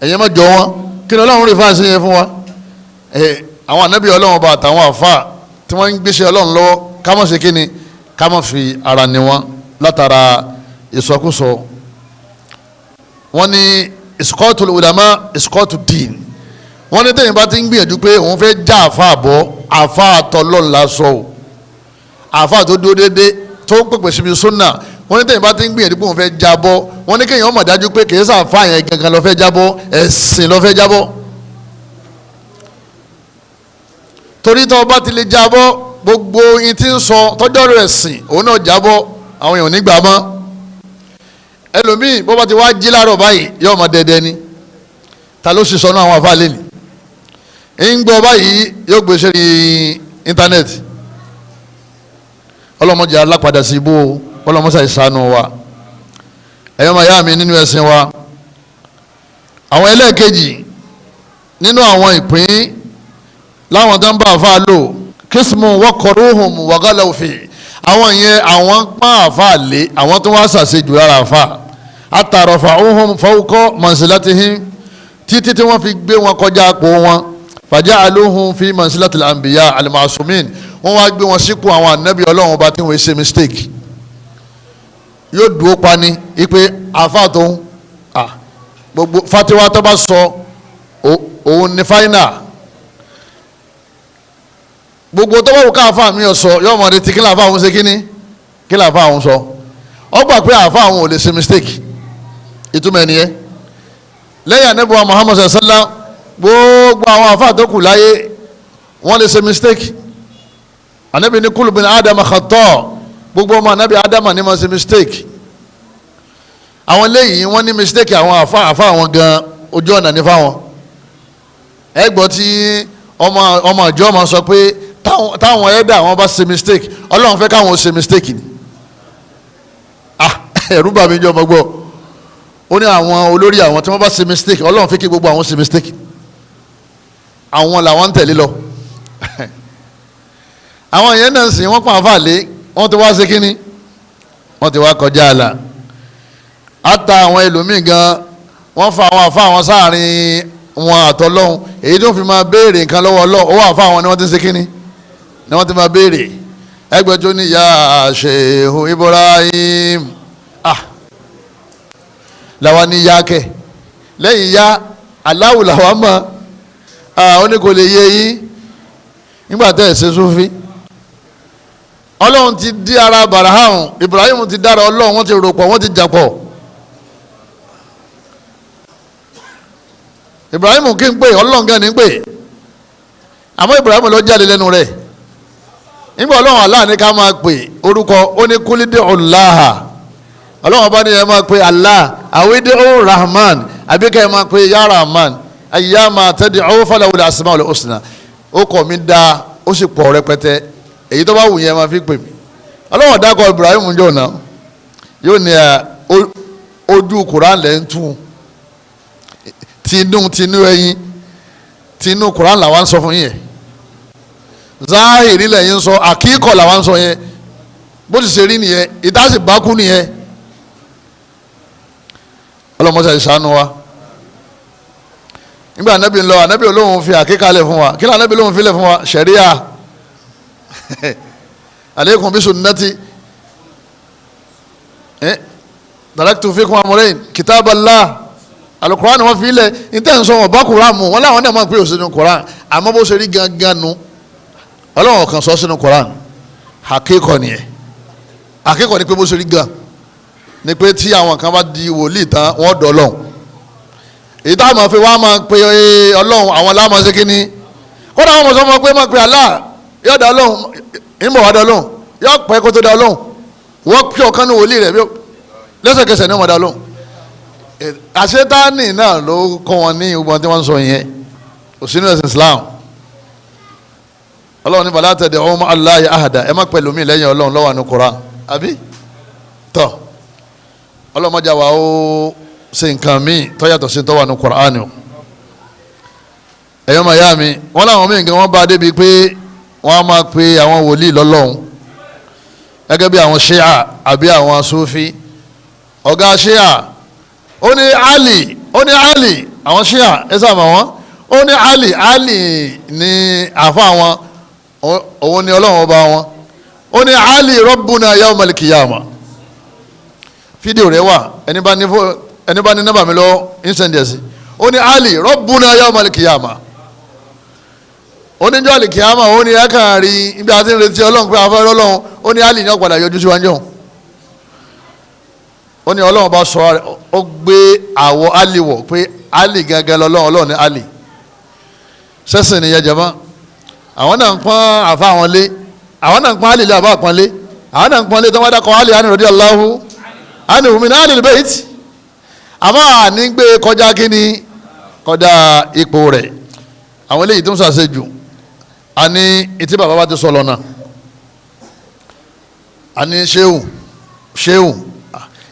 ẹ̀yẹ́ má jọ wọn kí ni ọlọ́run rí fáṣí yẹn fún wa àwọn ànábì ọlọ́run bá àtàwọn àfa tí wọ́n ń gbéṣẹ́ ọlọ́run lọ́wọ́ ká má ṣe kí ni ká má fi ara ni wọn látara ìsọkúsọ. wọ́n ní ìsìkọ́tù ulama ìsìkọ́tù dín wọ́n ní tẹ̀yìn bá ti ń gbìyànjú pé òun fẹ́ já àfa àbọ̀ àfa àtọ́lọ́run lásọ o àfa tó dúró déédé tó ń pèpè síbi súnà wọ́n ní tẹ̀yìn bá ti ń gbìyànjú pé òun fẹ́ jábọ́ wọ́n ní kéèyàn mọ̀ dájú pé kìí sàfà yẹn gangan ló fẹ́ jábọ́ ẹ̀sìn ló fẹ́ jábọ́ torí tó bá ti lè jábọ́ gbogbo yín tí ń sọ tọ́jọ́ rẹ̀ sìn òun náà jábọ́ àwọn èèyàn nígbà mọ́ ẹlòmíì bó bá ti wá jí láàárọ̀ báyìí yóò máa dẹdẹ ni ta ló sì sọ náà àwọn afáàlẹ́ ni ń gbọ́ báyìí yóò gbé sórí íńtánẹ́ẹ̀tì ọlọ́mọdé alápadà sí ibú ọlọ́mọsá ìsànú wa ẹ̀yọ́ máa yá mi nínú ẹ̀sìn wa àwọn ẹlẹ́ẹ̀kejì nínú àwọn ìpín láwọn tó ń bá àfa lò kìsìmù wọ́kọ̀rọ̀hùn wàgálà òfin àwọn yẹn àwọn pọ́n àfa lé àwọn tó wá ṣàṣejù lára àfa àtàrọ̀fà òhun fọwọ́kọ́ mọ̀nsílátìhìn títí tí wọ́n fi gbé wọn kọjá àpò wọn fàjà àlóhùn fi mọ̀nsílátìl àǹbìyà àlùmọ̀ọ́sùmíìn wọ́n wá gbé wọn sípò àwọn ànábì ọlọ́run ọba tí wọ́n ṣe mistake yóò dúró pani ipe àfa tó ń gbogbo fatiwa tó bá sọ òun ní fáínà gbogbo tó bá wù ká àfa mi sọ yóò mọ̀ ní ti kí làáfà òun ṣe kíní kí làáfà òun sọ ọ gbà pé àfa òun ò lè ṣe mistake ìtumọ̀ ẹni yẹn lẹ́yìn ànábì wa Muhammad sallam gbogbo àwọn àfa tó kù láyé wọ́n lè ṣe mistake ànábì ní kullu bin Adama khata gbogbo ọmọ ànábì Adama ní ma ṣe mistake àwọn lẹ́yìn wọ́n ní mistake àwọn àfa àwọn gan ojú ọ̀nà ní fáwọn ẹ gbọ́ tí ọmọ ìjọ máa sọ pé táwọn ẹ̀dá àwọn bá ṣe mistake ọlọ́run fẹ́ káwọn ṣe mistake ni ẹ̀rú bàmí jọ ọmọ gbọ́ ó ní àwọn olórí àwọn tí wọ́n bá ṣe mistake ọlọ́run fẹ́ kí gbogbo àwọn ṣe mistake àwọn làwọn ń tẹ̀lé lọ àwọn yẹn náà sìn wọ́n pọ̀ àfàlẹ́ wọ́n ti wá ṣe kínní wọ́n ti wá kọjá àlà àtà àwọn ẹlòmíì gan wọ́n fa àwọn àfa àwọn sáàrin wọn àtọlọ́hún èyí tó fi máa béèrè nǹkan lọ́wọ́ ọlọ́hún owó àfa àwọn ni wọ́n ti ṣe kínní ni wọ́n ti máa béèrè ẹgbẹ́ tó ní ya Sheikh Ibrahim làwọn ní ya kẹ lẹ́yìn ya aláwù làwọn mọ̀ ó ní kò lè yé yín nígbà tẹ́ ẹ̀ ṣe Sufi ọlọ́run ti di ara Baraham Ibrahim ti dára ọlọ́run wọ́n ti rò pọ̀ wọ́n ti jà pọ̀ Ibrahim kí n pè ọlọ́run gan ni pè àmọ́ Ibrahim ló jáde lẹ́nu rẹ̀ nígbà ọlọ́run Allah ní ká máa pè orúkọ ó ní kúlídé ọ̀làhà ọlọ́run bá ní ẹ máa pè Allah àwídé ó Rahman àbíkẹ́ ẹ máa pè ya Rahman ayyama tad'u falahul asmaul husna ó kọ̀ mí dáa ó sì pọ̀ rẹpẹtẹ èyí tó bá wù yẹn máa fi pè mí ọlọ́wọ́n dákọ̀ Ibrahim jọ náà yóò ní ojú Quran lẹ́ ń tún tinú ẹyin tinú Quran làwọn sọ fún yẹn zahiri lẹ́yìn sọ àkíkọ̀ làwọn sọ yẹn bó ti ṣe rí nìyẹn ìtàsí bákú nìyẹn ọlọ́mọṣẹ́ ìṣàánú wa nígbà anábì ń lọ anábì olóhùn fi àkíkalẹ̀ fún wa kí ló anábì olóhùn filẹ̀ fún wa ṣẹ̀ríà aleikum bi sunnati taraktu fikum amrayn kitaballah alukur'an wọn fi lẹ̀ níta ń sọ wọn bá kuran mu wọn làwọn náà máa ń pè ó sínú kuran àmọ́ bó ṣe rí gangan nu ọlọ́wọ́n kan sọ sínú kuran àkíkọ̀ nìyẹn àkíkọ̀ ni pé bó ṣe rí gan ni pé tí àwọn kan bá di wòlíì tán wọ́n dọ̀ lọ́hùn èyí tá a máa fi wá máa pe ọlọ́run àwọn láàmú ṣe kínní kódà àwọn ọmọ sọ pé máa pe Allah yóò dá ọlọ́run ìmọ̀ wá dá ọlọ́run yóò pẹ́ kó tó dá ọlọ́run wọ́n pẹ́ ọ̀kan ní wòlíì rẹ̀ lẹ́sẹ̀kẹsẹ̀ ní ọmọ dá ọlọ́run àṣetáàní náà ló kọ́ wọn ní ìwọ̀n tí wọ́n ń sọ yẹn òsínú ẹ̀sìn Islam ọlọ́run ní bala tad'u ma'a Allahi ahada ẹ má pẹ̀lú mi lẹ́yìn ọlọ́run lọ́wọ́ àánú Kùránì àbí tọ́ ọlọ́mọdé wa ó ṣe nǹkan míì tó yàtọ̀ sí tó wà ní Kùránì o ẹ̀yọ́ máa yá mi wọ́n láwọn míì nǹkan wọ́n bá débi pé wọ́n á máa pe àwọn wòlíì lọ́lọ́hun gẹ́gẹ́ bí àwọn Sheikh àbí àwọn Sufi ọ̀gá Sheikh ó ní Ali àwọn ṣíà ẹ sábà wọn ó ní Ali ní àfa wọn òun ni ọlọ́run ọba wọn ó ní Ali Rabbuna yawmal qiyamah fídíò rẹ wà ẹni bá ní nọ́mbà mi lọ ìsẹ̀ndẹ̀sì ó ní Ali Rabbuna yawmal qiyamah oníjọ́ àlìkìyàmà ó ní ẹ̀ka rí ibi àti ìrètí ọlọ́run pé afẹ́rẹ́ ọlọ́run ó ní Ali ní ọ̀padà yọjú síwájú ó ní ọlọ́run bá sọ ó gbé àwọ̀ Ali wọ̀ pé Ali gangan ọlọ́run ní Ali sẹ́sìn nìyẹn jẹ́mọ́ àwọn náà ń pọ́n àfa àwọn lé àwọn náà ń pọ́n Ali lé àbá àpọ́n lé àwọn náà ń pọ́n lé tó wọ́n dákọ̀ Ali àni radiyallahu anhu min alil bayt àmọ́ àní gbé kọjá kíni kọjá ipò rẹ̀ àwọn eléyìí tó ń ṣàṣejù ani ìtí bàbá bá ti sọ lọ́nà ani ṣéwù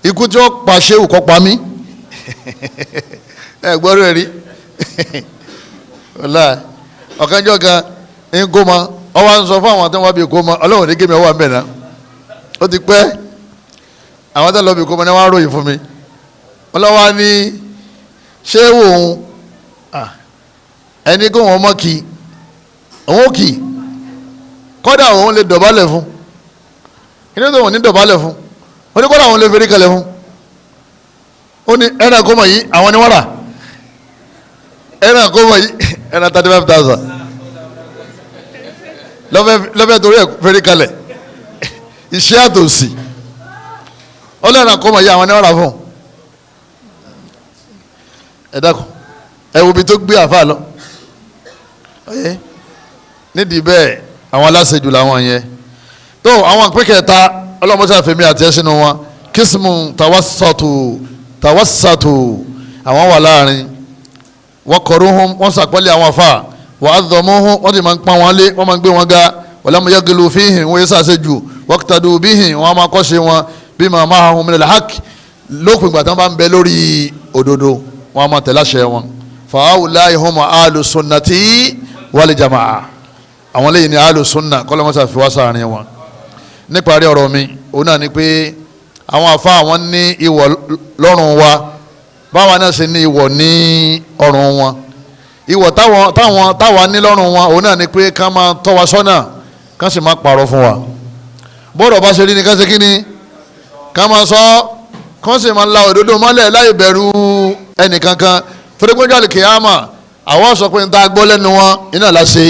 ikú tí ó pa ṣéwù kọ́ pa mí ẹ gbọ́dọ̀ ẹ̀ rí ọ̀kanjọ́ kan ń kó ma ọ wá ń sọ fún àwọn tó ń wá bí kó ma ọlọ́run ní kémi ọwọ́ àmì ẹ̀ná ó ti pẹ́ àwọn tó ń lọ bí kó ma ní wọ́n á ròyìn fún mi ọlọ́wọ́ ní ṣéwù òun ẹni kó wọn mọ́ kí òun ó kì í kọ́dà òun lè dọ̀bálẹ̀ fún inú tó wọn ní dọ̀bálẹ̀ fún ó ní kọ́dà òun lè fẹ́rí kalẹ̀ fún ó ní ẹ̀rọ àkómọ̀ yìí àwọn ni wọ́n rà ẹ̀rọ àkómọ̀ yìí ẹ̀rọ 35,000 lọ́fẹ̀ẹ́ torí ẹ̀ fẹ́rí kalẹ̀ iṣẹ́ àtòsí ó lẹ́rọ àkómọ̀ yìí àwọn ni wọ́n rà fún ẹ dákun ẹ wo ibi tó gbé àfa lọ nídìí bẹ́ẹ̀ àwọn aláṣejù làwọn yẹn tó àwọn àpékẹta ọlọ́mọdé àfẹ́mi àti ẹ̀ sínú wọn kìsìmù tàwásàtù àwọn wà láàrin wọ́n kọ̀rọ̀ hàn wọ́n sàpẹ́lẹ̀ àwọn afa wọ́n àdọ̀mọ́ hàn wọ́n ti máa ń pa wọn lé wọ́n máa ń gbé wọn ga wọ́n lẹ́mu yẹ́gẹ́lú fíhìn wọ́n yẹ sàṣejù wọ́n kìtàdù bíhìn wọ́n máa kọ́ṣe wọn bí màmá ahùn min al-haqq lópin ìgbà tí wọ́n bá ń bẹ lórí òdodo wọ́n máa tẹ̀lé àṣẹ wọn fàáwùláì hum ahlu sunnati wal jamaa àwọn lẹ́yìn ní ahlu sunna kọ́lọ́mọ́sá fi wá sáàrin wọn níparí ọ̀rọ̀ mi òun náà ni pé àwọn àfa àwọn ní ìwọ̀ lọ́rùn wa báwa náà ṣe ní ìwọ̀ ní ọrùn wọn ìwọ̀ táwa ní lọ́rùn wọn òun náà ni pé ká máa tọ́ wa sọ́nà ká sì máa pààrọ̀ fún wa bọ́ọ̀rọ̀ bá ṣe rí ni ká ṣe kí ni ká máa sọ kán sì máa la òdodo mọ́lẹ̀ láì bẹ̀rù ẹnìkankan torí pé jọ́lì kìyàmà àwọn sọ pé n ta gbọ́ lẹ́nu wọn iná la ṣe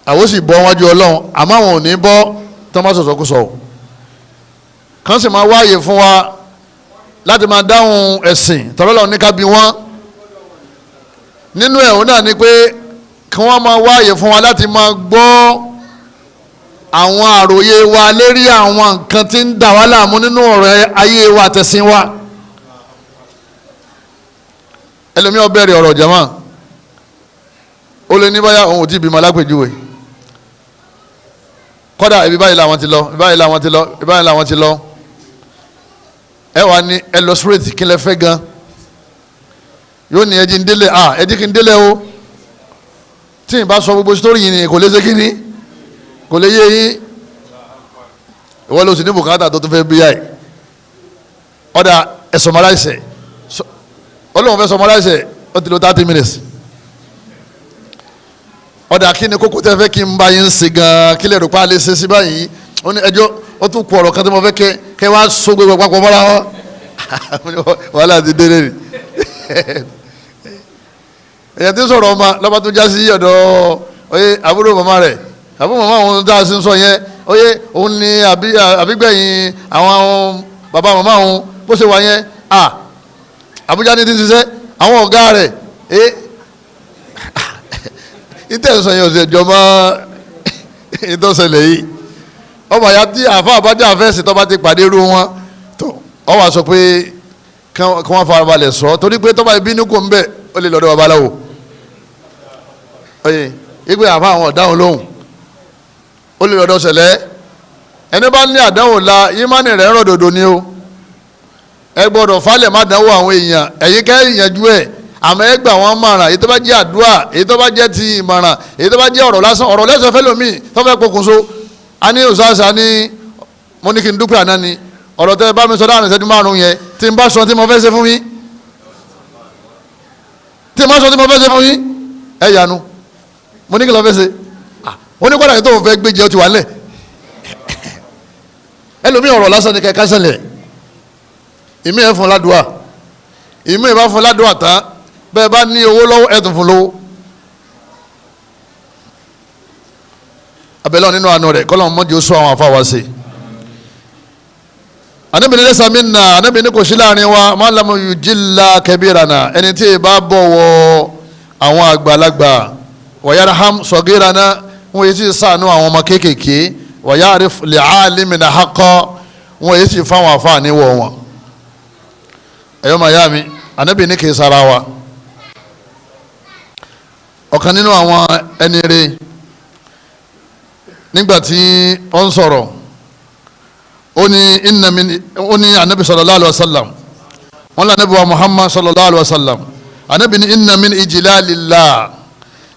àwọn sì bọ́ wájú ọlọ́run àmọ́ àwọn ò ní bọ́ tí wọ́n bá sọ̀sọ̀ kú sọ kán sì máa wáyè fún wa láti máa dáhùn ẹ̀sìn tọ́lọ́lọ́ ní ká bí wọ́n nínú ẹ̀ òun náà ni pé kí wọ́n máa wáyè fún wa láti máa gbọ́ àwọn àròyé wa lérí àwọn nǹkan tí ń dà wá láàmú nínú ọ̀rọ̀ ayé wa àtẹ̀sìn wa ẹlòmíràn bẹ̀rẹ̀ ọ̀rọ̀ jama ó lè ní báyà òun ò tí ì bímọ alápèjúwe kọ́dà ibi báyìí làwọn ti lọ ibi báyìí làwọn ti lọ ibi báyìí làwọn ti lọ ẹ wà ní ẹ lọ straight kí lẹ fẹ́ gan yóò ní ẹjí ń délé ẹjí kí ń délé o tí ì bá sọ gbogbo sítórí yìí ni kò lè ṣe kí ni kò lè yé yín ìwọ ló sì ní bùkátà tó tún fẹ́ bí yá ẹ ọ̀dà ẹ̀ sọmaláìsẹ̀ ọlọ́run fẹ́ sọmaláìsẹ̀ ó ti lo 30 minutes ọ̀dà kí ni kókó tẹ́ fẹ́ kí n bá yín ṣe gan-an kí lè rò pa lè ṣe sí báyìí ó ní ẹjọ́ ó tún kú ọ̀rọ̀ kan tí mo fẹ́ kẹ́ wá so gbogbo papọ̀ mọ́ra wọn wàhálà ti dé lẹ́nu èyàn tí ń sọ̀rọ̀ ọmọ lọ́ba tó já sí ọ̀dọ̀ oyè àbúrò màmá rẹ̀ àbúrò màmá òun tá a sì ń sọ yẹn oyè òun ni àbígbẹ̀yìn àwọn bàbá màmá òun bó ṣe wà yẹn Àbújá ní ti ń ṣiṣẹ́ àwọn ọ̀gá rẹ̀ ìtẹ̀sán yẹn ò sì jọ mọ́ ìtọ́sẹ̀lẹ̀ yìí ọmọ àyà tí àfa àbájá àfẹ́sì tó bá ti pàdé irú wọn tó ọ wá sọ pé kí wọ́n fara balẹ̀ sọ torí pé tó bá bínú kò ń bẹ̀ ó lè lọ́dọ̀ babaláwo oye ìgbé àfa àwọn ọ̀dáhùn lóhùn ó lè lọ́dọ̀ sẹ̀lẹ̀ ẹni bá ní àdánwò la ìmánì rẹ̀ rọ̀ dòdò ni o ẹ gbọ́dọ̀ falẹ̀ má dánwò àwọn èèyàn ẹ̀yin kẹ́ ìyànjú ẹ̀ àmọ́ ẹ gbà wọ́n mọ̀ràn èyí tó bá jẹ́ àdúrà èyí tó bá jẹ́ ti ìmọ̀ràn èyí tó bá jẹ́ ọ̀rọ̀ lásán ọ̀rọ̀ lẹ́sọ̀ fẹ́ lómi tó fẹ́ pokùnso a ní òṣàṣà ní mo ní kí n dúpẹ́ àná ni ọ̀rọ̀ tẹ́ bá mi sọ dáhùn ìṣẹ́jú márùn-ún yẹn tí n bá sọ tí mo fẹ́ ṣe fún yín tí ma sọ tí mo fẹ́ ṣe fún yín ẹ yanu mo ní kí lọ fẹ́ ṣe ó ní kọ́dà kí tóun fẹ́ gbé jẹ́ ó ti wà lẹ̀ ẹlòmíì ọ̀rọ̀ lásán ni kẹ́kẹ́ sẹ́lẹ̀ ìmí ẹ̀ fún ládùúà ìmí ẹ̀ bá fún ládùúà tán bẹ́ẹ̀ bá ní owó lọ́wọ́ ẹ̀ tún fún lówó abẹ́lẹ́ nínú àánú rẹ̀ kọ́lọ́mù mọ́jú sọ àwọn afáwa sí Ànábì ní laysa minna Ànábì ní kò sí láàrin wa ma lam yujilla kabirana ẹni tí ì bá bọ̀wọ̀ àwọn àgbàlagbà wa yarham sagirana wọ́n yìí sì ṣàánú àwọn ọmọ kéékèèké wa ya'rif li'alimina haqqa wọ́n yìí sì fáwọn àfáàní wọ̀ wọn. ẹ̀yọ́ mayami Ànábì ní kì í sara wa ọ̀kan nínú àwọn ẹni rẹ̀ nígbà tí ó ń sọ̀rọ̀ ó ní Ànábì sallallahu alaihi wasallam wọ́n lé Ànábì wa Muhammad sallallahu alaihi wasallam Ànábì ní inna min ijlalillah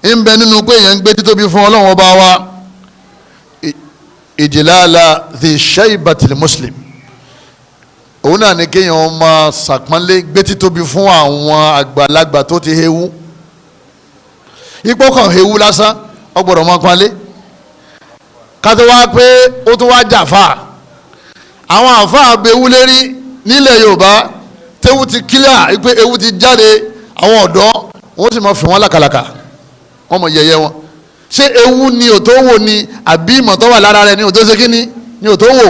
ń bẹ nínú pé èèyàn ń gbé títóbi fún Ọlọ́run ọba wa ijlala dhi shaybatil muslim òun náà ní kéèyàn máa ṣàpọ́nlé gbé títóbi fún àwọn àgbàlagbà tó ti hewu ipò kan hewu lásán ọgbọ̀dọ̀ máa pọ́nlé kátó wá pé ó tún wá jàfà àwọn àfa àbẹ̀wò lérí nílẹ̀ Yorùbá tẹ́wù ti kílíà pé ewu ti jáde àwọn ọ̀dọ́ wọ́n sì máa fi wọ́n lákàlàkà wọ́n mọ̀ yẹ̀yẹ́ wọn ṣé ewu ni ò tó wò ni àbí ìmọ̀ tó wà lára rẹ̀ ni ò tó ṣe kí ni ò tó wò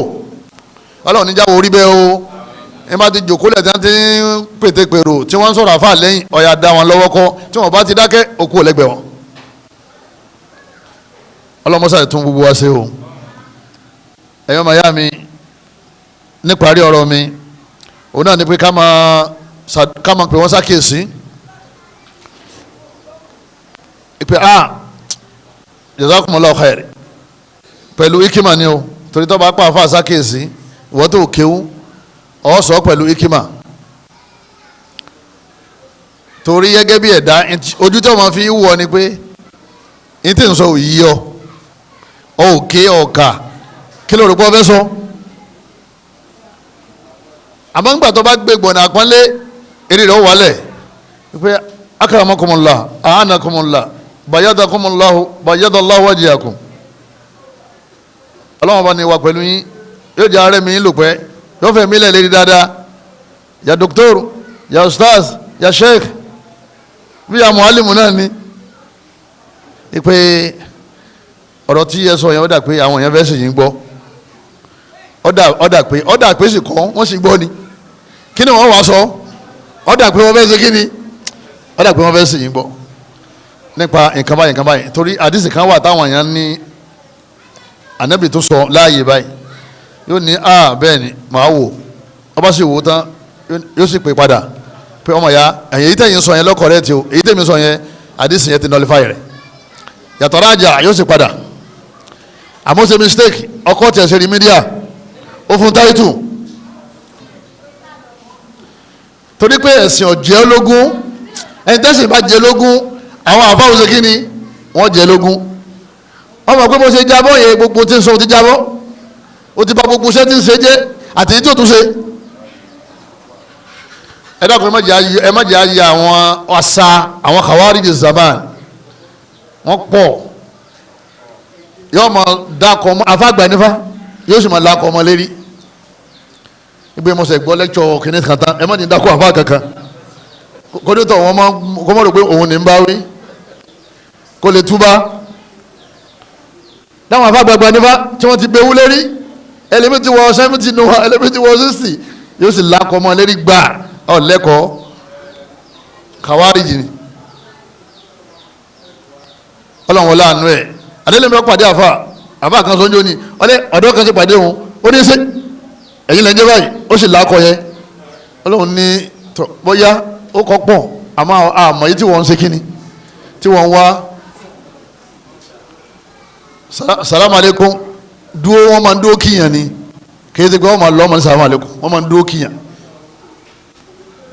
Ọlọ́run níjà wo rí bẹ́ẹ̀ o ẹ má ti jòkó lẹ̀ tí wọ́n ti ń pètèpèrò tí wọ́n ń sọ̀rọ̀ àfa lẹ́yìn ọ̀yà dá wọn lọ́wọ́ kọ́ tí wọ́n bá ti dákẹ́ òkú ọ̀lẹ́gbẹ̀ẹ́ wọn ọlọ́mọṣà tún gbogbo wa ṣe o ẹ̀yọ́ màyá mi níparí ọ̀rọ̀ mi òun náà ni pé ká máa pè wọ́n sákèsí ìpè jazakumullahu khair pẹ̀lú ikima ni o torí tó bá pa àfa sákèsí ìwọ́n tó kéwú ọ̀ sọ pẹ̀lú ikima torí gẹ́gẹ́ bí ẹ̀dá ojú tí wọ́n máa fi wọ ni pé ní tí ń sọ òyì ọ òkè ọ̀kà kí ló rò pé ọ fẹ́ sọ àmọ́ ńgbà tó bá gbé gbọ̀nà àpọ́nlé eré rẹ̀ ó wálẹ̀ pé akramakumullah a'anakumullah bayadallahu wajhakum ọlọ́wọ́n bá ní wà pẹ̀lú yín yóò jẹ́ ààrẹ mi lò pẹ́ yóò fẹ́ mílẹ̀ lérí dáadáa ya doctor ya ustaz ya sheikh bí ya muallimu náà ni pé ọ̀rọ̀ tí yẹ sọ yẹn ó dà pé àwọn èèyàn fẹ́ sì yín gbọ́ ó dà pé sì kọ́ wọ́n sì gbọ́ ni kí ni wọ́n wá sọ ó dà pé wọ́n fẹ́ ṣe kí ni ó dà pé wọ́n fẹ́ sì yín gbọ́ nípa nǹkan báyìí torí àdìsí kan wà táwọn èèyàn ní ànábì tó sọ láàyè báyìí yóò ní bẹ́ẹ̀ ni màá wò ó bá sì wò ó tán yóò sì pè padà pé ọmọ ya èyí tẹ̀yìn sọ yẹn lọ́kọ̀ rẹ̀ tí o èyí tẹ̀yìn sọ yẹn àdìsí yẹn ti nullify rẹ̀ yàtọ̀ rájà yóò sì padà àmọ́ ṣe mistake ọkọ̀ tẹ̀ ṣe rí mídíà ó fún táìtù torí pé ẹ̀sìn ọ̀jẹ́ ológun ẹni tẹ́sìn bá jẹ lógún àwọn àfáwọn ṣe kí ni wọ́n jẹ lógún wọ́n mọ̀ pé bó ṣe jábọ́ yẹn gbogbo tí ń sọ ti jábọ́ ó ti bá gbogbo iṣẹ́ tí ń ṣe jẹ́ àti tí ò tún ṣe ẹ dákun ẹ má jẹ́ ayé àwọn àṣà àwọn khawarij zaman wọ́n pọ̀ yóò máa dákọ̀ ọmọ afágbà nífà yóò sì máa lákọ̀ ọmọ lérí ìgbé mọ̀sẹ̀ gbọ́ lẹ́kṣọ̀ kìnìún kan tán ẹ má ní dákọ̀ àfá kankan kódótọ̀ wọn máa kó mọ̀ rò pé òun ní ń bá wí kó lè túbá dáwọn afágbà nífà tí wọ́n ti gbé wú lérí ẹlẹ́mí ti wọ 70 nù wá ẹlẹ́mí ti wọ 60 yóò sì lákọ̀ ọmọ lérí gbà ọ̀ lẹ́kọ̀ọ́ kàwárìjì ni ọlọ́run wọlé àánú ẹ̀ adélẹ́mi ọ̀pàdé àfà kan sọ́njọ́ ni ọ̀dọ́ kan ti pàdé òun ó ní ṣe ẹ̀yin lẹ́jẹ́ báyìí ó sì lákọ̀ yẹn ọlọ́run ní bóyá ó kọ́ pọ̀ àmọ́ àmọ́ yìí tí wọ́n ń ṣe kíni tí wọ́n ń wá salamu aleykum dúró wọ́n máa ń dúró kíyàn ni kìí ṣe pé wọ́n máa lọ́ ọmọ ní salamu aleykum wọ́n máa ń dúró kíyàn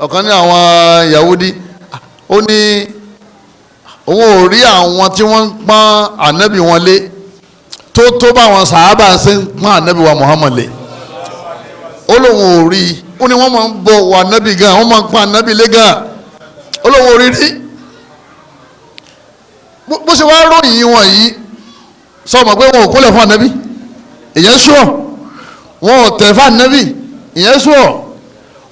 ọ̀kan ní àwọn Yahudi ó ní òun ò rí àwọn tí wọ́n ń pọ́n ànábì wọn lé tó bá àwọn sàábà ṣe ń pọ́n ànábì wa Muhammad lé ó lóun ò rí ó ní wọ́n máa ń bọ̀ wọ ànábì gan wọ́n máa ń pọ́n ànábì lé gan ó lóun ò rí rí bó ṣe wá ròyìn wọn yìí sọ ma pé wọn ò kólẹ̀ fún ànábì ìyẹn sùọ́ wọn ò tẹ̀ fún ànábì ìyẹn sùọ́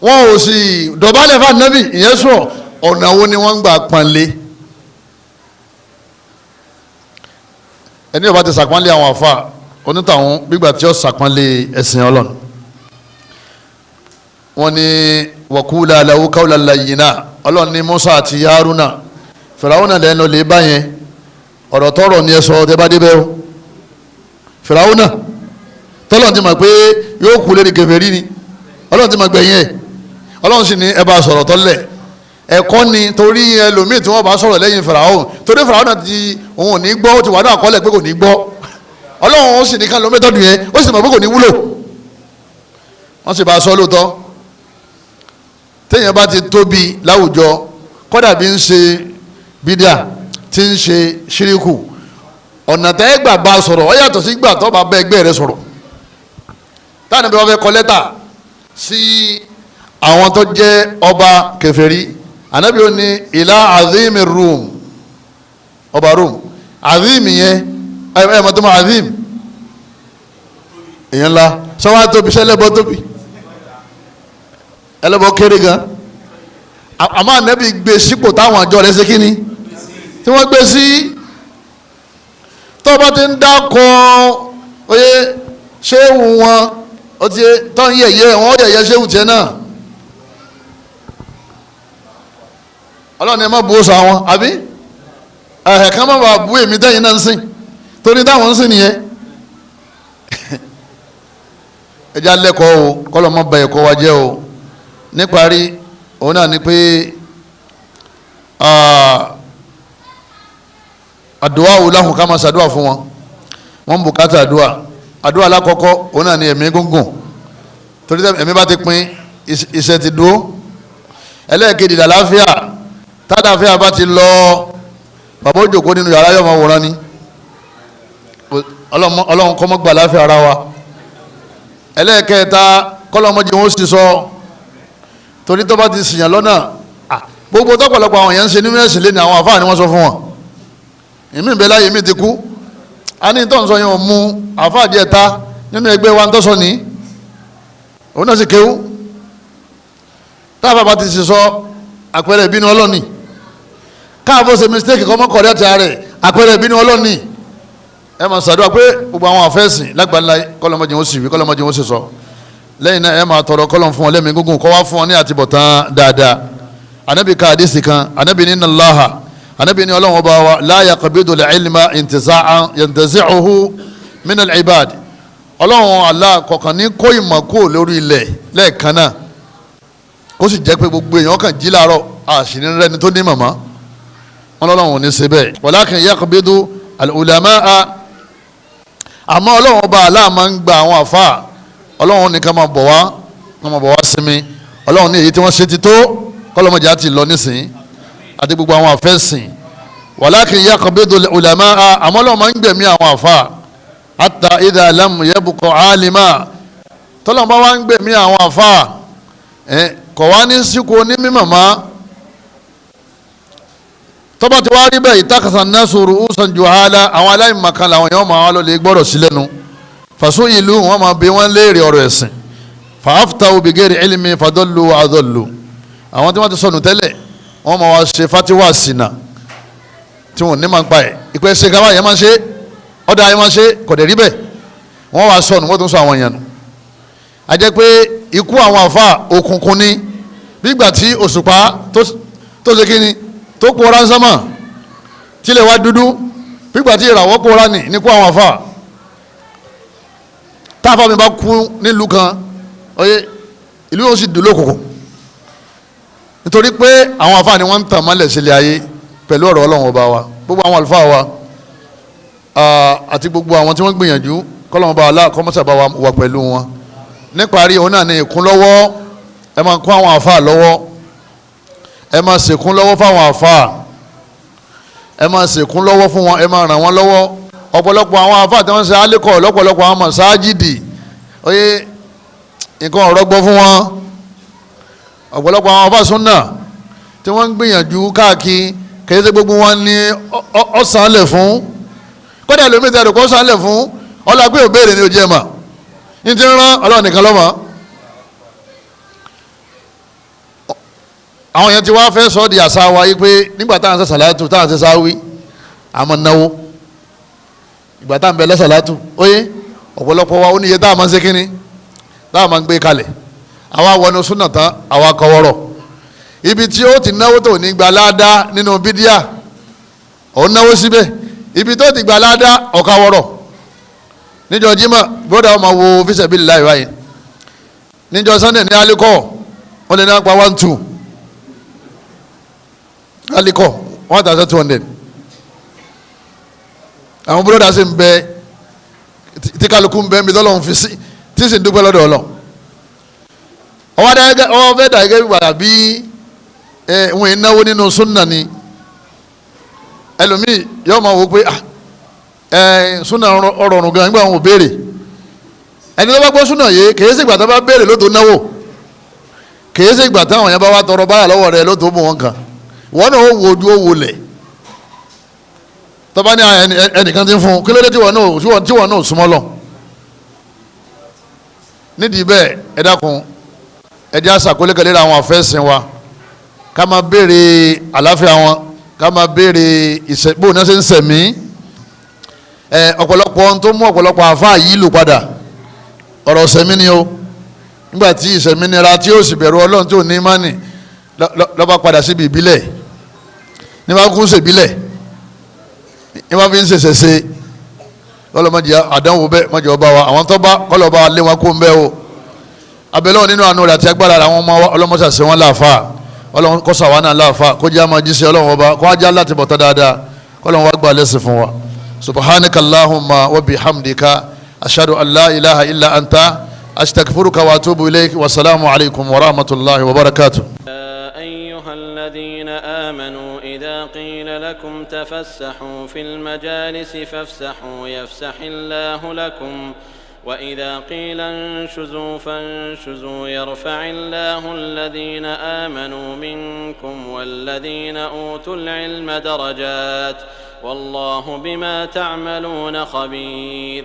wọn ò sì dọ̀bálẹ̀ fún ànábì ìyẹn sùọ́ ọ̀nà wo ni wọ́n ń gbà pọ́nlé ẹni ó bá ti sàpọ́nlé àwọn àfa onítàwọn gbígbà tí ó sàpọ́nlé ẹ̀sìn Ọlọ́run wọ́n ní waqula lahu qawlan layyina Ọlọ́run ní Musa àti Haruna Fìràwọ́nà lẹ́nu lè bá yẹn ọ̀rọ̀ tọrọ ni ẹ sọ tẹ bá débẹ̀ o Fìràwọ́nà tọ́lọ́run ti mọ̀ pé yóò kú lérí kèfèrí ni Ọlọ́run ti mọ̀ gbẹ̀yìn ẹ̀ Ọlọ́run sì ní ẹ bá sọ̀rọ̀ tọ́lẹ̀ ẹ̀kọ́ ni torí ẹlòmíì tí wọ́n bá sọ̀rọ̀ lẹ́yìn Fìràwọ́n torí Fìràwọ́nà ti òun ò ní gbọ́ ó ti wà náà kọ́lẹ̀ pé kò ní gbọ́ Ọlọ́run ó sì ní ká lọ mẹ́tọ́dù yẹn ó sì mọ̀ pé kò ní wúlò wọ́n sì bá a sọ lóòótọ́ téèyàn bá ti tóbi láwùjọ kọ́dà bí ń ṣe bídíà tí ń ṣe ṣíríkù ọ̀nà tẹ́ gbà bá a sọ̀rọ̀ ó yàtọ̀ sí gbà tó bá bá ẹgbẹ́ rẹ sọ̀rọ̀ táwọn ẹbí wọn fẹ́ kọ lẹ́tà sí àwọn tó jẹ́ ọba kèfèrí anabi ó ní ilá azimi rum ọba rum azim yẹn ẹ mọ̀ tó mọ̀ azim èèyàn ńlá sọ́wọ́n tóbi sẹ́lẹ̀bọ tóbi ẹlẹ́bọ kéré gan àmọ́ anabi gbé sípò táwọn àjọ rẹ̀ ṣe kíni tí wọ́n gbé sí tó bá ti ń dákọ̀ oyè ṣéwù wọn ó ti tọ́ ń yẹ̀yẹ́ wọn ó yẹ̀yẹ́ ṣéwù tiẹ̀ náà. Ọlọ́run ẹ má bu oṣù àwọn àbí ẹ̀ẹ̀kan má bàa bu èmi tẹ́yìn náà ń sìn torí táwọn ń sìn nìyẹn ẹja lẹ́kọ̀ọ́ o kọ́lọ́ má ba ẹ̀kọ́ wa jẹ́ o níparí òun náà ni pé àdúrà wò láhùn ká máa ṣàdúrà fún wọn wọn ń bùkátà àdúrà alákọ̀ọ́kọ́ òun náà ni ẹ̀mí gúngùn torí ẹ̀mí bá ti pin iṣẹ́ ti dúró ẹlẹ́ẹ̀kejì làlàáfíà tádàfíà bá ti lọ bàbá òjòkó nínú yàrá yọmọ wòran ni ọlọ́run kọ́ mọ́ gbà láfíà ara wa ẹlẹ́ẹ̀kẹta kọ́lọ́mọdé wọn sì sọ torí tó bá ti sìyàn lọ́nà gbogbo tọ́pọ̀lọpọ̀ àwọn èèyàn ń ṣe nínú ẹ̀sìn lé ní àwọn àfáà ni wọ́n sọ fún wọn ìmí ìbẹ́lá yìí mi ti kú a ní tó ń sọ yẹn ò mú àfáà díẹ̀ ta nínú ẹgbẹ́ wa ń tọ́sọ ní òun náà sì kéwú táàbà bá ti sì sọ àpẹẹrẹ ìbínú ọlọ́ni káàbọ̀ ṣe mistake kọ́ mọ́ kọ̀rẹ́tì rẹ̀ àpẹẹrẹ ìbínú ọlọ́ni ẹ máa ṣàdúrà pé gbogbo àwọn àfẹ́sìn lágbàlá kọ́lọ́mọdé wọn sì wí kọ́lọ́mọdé wọn sì sọ lẹ́yìn náà ẹ máa tọrọ kọ́lọ́m fún wọn lẹ́mìí gúngùn kọ́ wá fún wọn ní àtibọ̀tán dáadáa anabi ka hadisi kan anabi ní nàláha anabi ní ọlọ́run ọba wa la yaqbidu al-ilma intiza'an yantazi'uhu min al-ibad ọlọ́run Allah kọ̀ọ̀kan ní kó ìmọ̀ kó lórí ilẹ̀ lẹ́ẹ̀kan náà kó sì jẹ́ pé gbogbo èèyàn kàn jí láàárọ̀ àṣìní rẹ ni tó ní màmá wọn lọ́lọ́run ò ní ṣe bẹ́ẹ̀ walakin yaqbidu al-ulama'a àmọ́ ọlọ́run ọba Allah máa ń gba àwọn àfa ọlọ́run ní ká máa bọ̀ wá sinmi ọlọ́run ní èyí tí wọ́n ṣe ti tó kọ́lọ́mọdé àti lọ nísìnyí àti gbogbo àwọn àfẹ́sìn walakin yaqbidu al-ulama'a àmọ́ ọlọ́run máa ń gbẹ̀mí àwọn àfa hatta idha lam yabqa alima tọ́lọ́run bá wá ń gbẹ̀mí àwọn àfa kọ̀ wá ní síkú onímọ̀ mọ́ tọ́ba tí wàá rí bẹ́ẹ̀ ìtàkàsán náà sọ̀rọ̀ ọ̀sán juhala àwọn aláìmọ̀kan làwọn èèyàn máa lọ lè gbọ́dọ̀ sí lẹ́nu fàṣọ ìlú wọn máa bí wọn léèrè ọ̀rọ̀ ẹ̀sìn fàáfùtà òbígẹ́rì ilmi fàdọ́lù àdọ́lù àwọn tí wọ́n ti sọnù tẹ́lẹ̀ wọ́n máa wá ṣe fatiwa sínà tí wọ́n ní máa ń pa ẹ̀ ìpẹ́ ṣe káwá yẹn máa ṣe ọ̀dà yẹn máa ṣe kọ̀dẹ̀ rí bẹ́ẹ̀ wọ́n wá sọnù wọ́n tún sọ àwọn èèyàn nù a jẹ́ pé ikú àwọn àfa òkùnkùn ni bígbà tí òṣùpá tó ṣe kíni tó pòórá sánmà tílẹ̀ wá dúdú bígbà tí ìràwọ̀ pòórá ní ikú àwọn àfa táàfà mi bá kú nílùú kan oyè ìlú yóò sì dùn lókùnkùn nítorí pé àwọn àfa ni wọ́n ń tàn mọ́lẹ̀ sílẹ̀ ayé pẹ̀lú ọ̀rọ̀ ọlọ́run ọba wa gbogbo àwọn àlùfáà wa àti gbogbo àwọn tí wọ́n gbìyànjú kọ́lọ́run ọba aláàkọ́mọ́sàbá wa pẹ̀lú wọn níparí òun náà ní ìkún lọ́wọ́ ẹ máa kún àwọn àfáà lọ́wọ́ ẹ máa ṣèkún lọ́wọ́ fáwọn àfáà ẹ máa ṣèkún lọ́wọ́ fún wọn ẹ máa ràn wọ́n lọ́wọ́ ọ̀pọ̀lọpọ̀ àwọn àfáà tí wọ́n ṣe alẹ́kọ̀ọ́ lọ́pọ̀lọpọ̀ àwọn mọ̀sáájìdì oyè nǹkan ọ̀rọ̀ gbọ́ fún wọn ọ̀pọ̀lọpọ̀ àwọn àfáà súnà tí wọ́n ń gbìyànjú kìí ṣe gbogbo wọn ni ọ̀sán lẹ̀ fún kódà lómi tẹ̀lé kó ọ̀sán lẹ̀ fún ọlọ́gbé òbéèrè ni ó jẹ́ mà ní ti rán Ọlọ́run nìkan lọ́mọ. àwọn yẹn ti wá fẹ́ sọ di àṣà wa yìí pé nígbà táwọn ṣe sàlátù táwọn ṣe sáwí àmọ́ náwó ìgbà táwọn bẹ lẹ́sàlátù óyé ọ̀pọ̀lọpọ̀ wa ó níye táwọn máa ń ṣe kínní táwọn máa ń gbé kalẹ̀ àwa wọnú súnà tán àwa kọwọ́rọ̀ ibi tí ó ti náwó tó ní gba ládàá nínú bídíà ó náwó síbẹ̀ ibi tó ti gba ládàá ọ̀kawọ́rọ̀ níjọ́ Jímọ̀ bọ́dà ọmọ wo fisabilillahi báyìí níjọ́ Sunday ní alikọ́ wọ́n lè ní apá 1-2 alikọ́ 1,200 àwọn bọ́dà sì ń bẹ tí kálukú ń bẹ mi tọ́lọ́hún fi sí tí sì ń dúpẹ́ lọ́dọ̀ Ọlọ́run ọwọ́ fẹ́ dà gẹ́gẹ́ bí bí wọn náwó nínú súnà ni ẹlòmíì yóò máa wò pé súnà ọ̀rọ̀rùn gan nígbà wọn ò béèrè ẹni tó bá gbọ́ súnà yìí kìí ṣe ìgbà tó bá béèrè ló tó náwó kìí ṣe ìgbà táwọn yẹn bá wá tọrọ báyà lọ́wọ́ rẹ ló tó mú wọn kàn wọn náà ó wo ojú ó wo lẹ̀ tọ́ba ní ẹnìkan ti ń fún kí ló dé tí wọn náà súnmọ́ lọ nídìí bẹ́ẹ̀ ẹ dákun ẹ jẹ́ àṣàkólẹ́kẹ̀lẹ́ àwọn àfẹ́sìn wa ká máa béèrè àláfíà wọn ká máa béèrè ìṣẹ́gbó náà ṣe ń sẹ̀mí ọ̀pọ̀lọpọ̀ ohun tó mú ọ̀pọ̀lọpọ̀ àfáà yìí lù padà ọ̀rọ̀ sẹ̀mí ni o nígbà tí ìsẹ̀mí nira tí ó sì bẹ̀rù Ọlọ́run tí ò ní mánì lọ́ba padà síbi ìbílẹ̀ ní bá kún ṣèbílẹ̀ ní bá fi ń ṣẹ̀ṣẹ̀ ṣe lọ́lọ́mọdé àdánwò bẹ́ẹ̀ mọ́jọ́ ọba wa àwọn tó bá kọ́lọ́ bá lé wọn kó ń bẹ́ o abẹ́lẹ́ nínú àánú rẹ̀ àti agbára àwọn ọmọ ọlọ́mọṣà ṣe wọ́n láàfà ọlọ́run kọ́sà wà náà láàfà kó jẹ́ àmọ́ jíṣẹ́ ọlọ́run ọba kó ajá láti bọ̀tọ́ dáadáa kọ́lọ́run wá gbà lẹ́sìn fún wa subhanaka allahumma wa bihamdika ashhadu an la ilaha illa anta astaghfiruka wa atubu ilayk wa salamu alaykum wa rahmatullahi wa barakatuh. أيها الذين آمنوا إذا قيل لكم تفسحوا في المجالس فافسحوا يفسح الله لكم وإذا قيل انشزوا فانشزوا يرفع الله الذين آمنوا منكم والذين أوتوا العلم درجات والله بما تعملون خبير.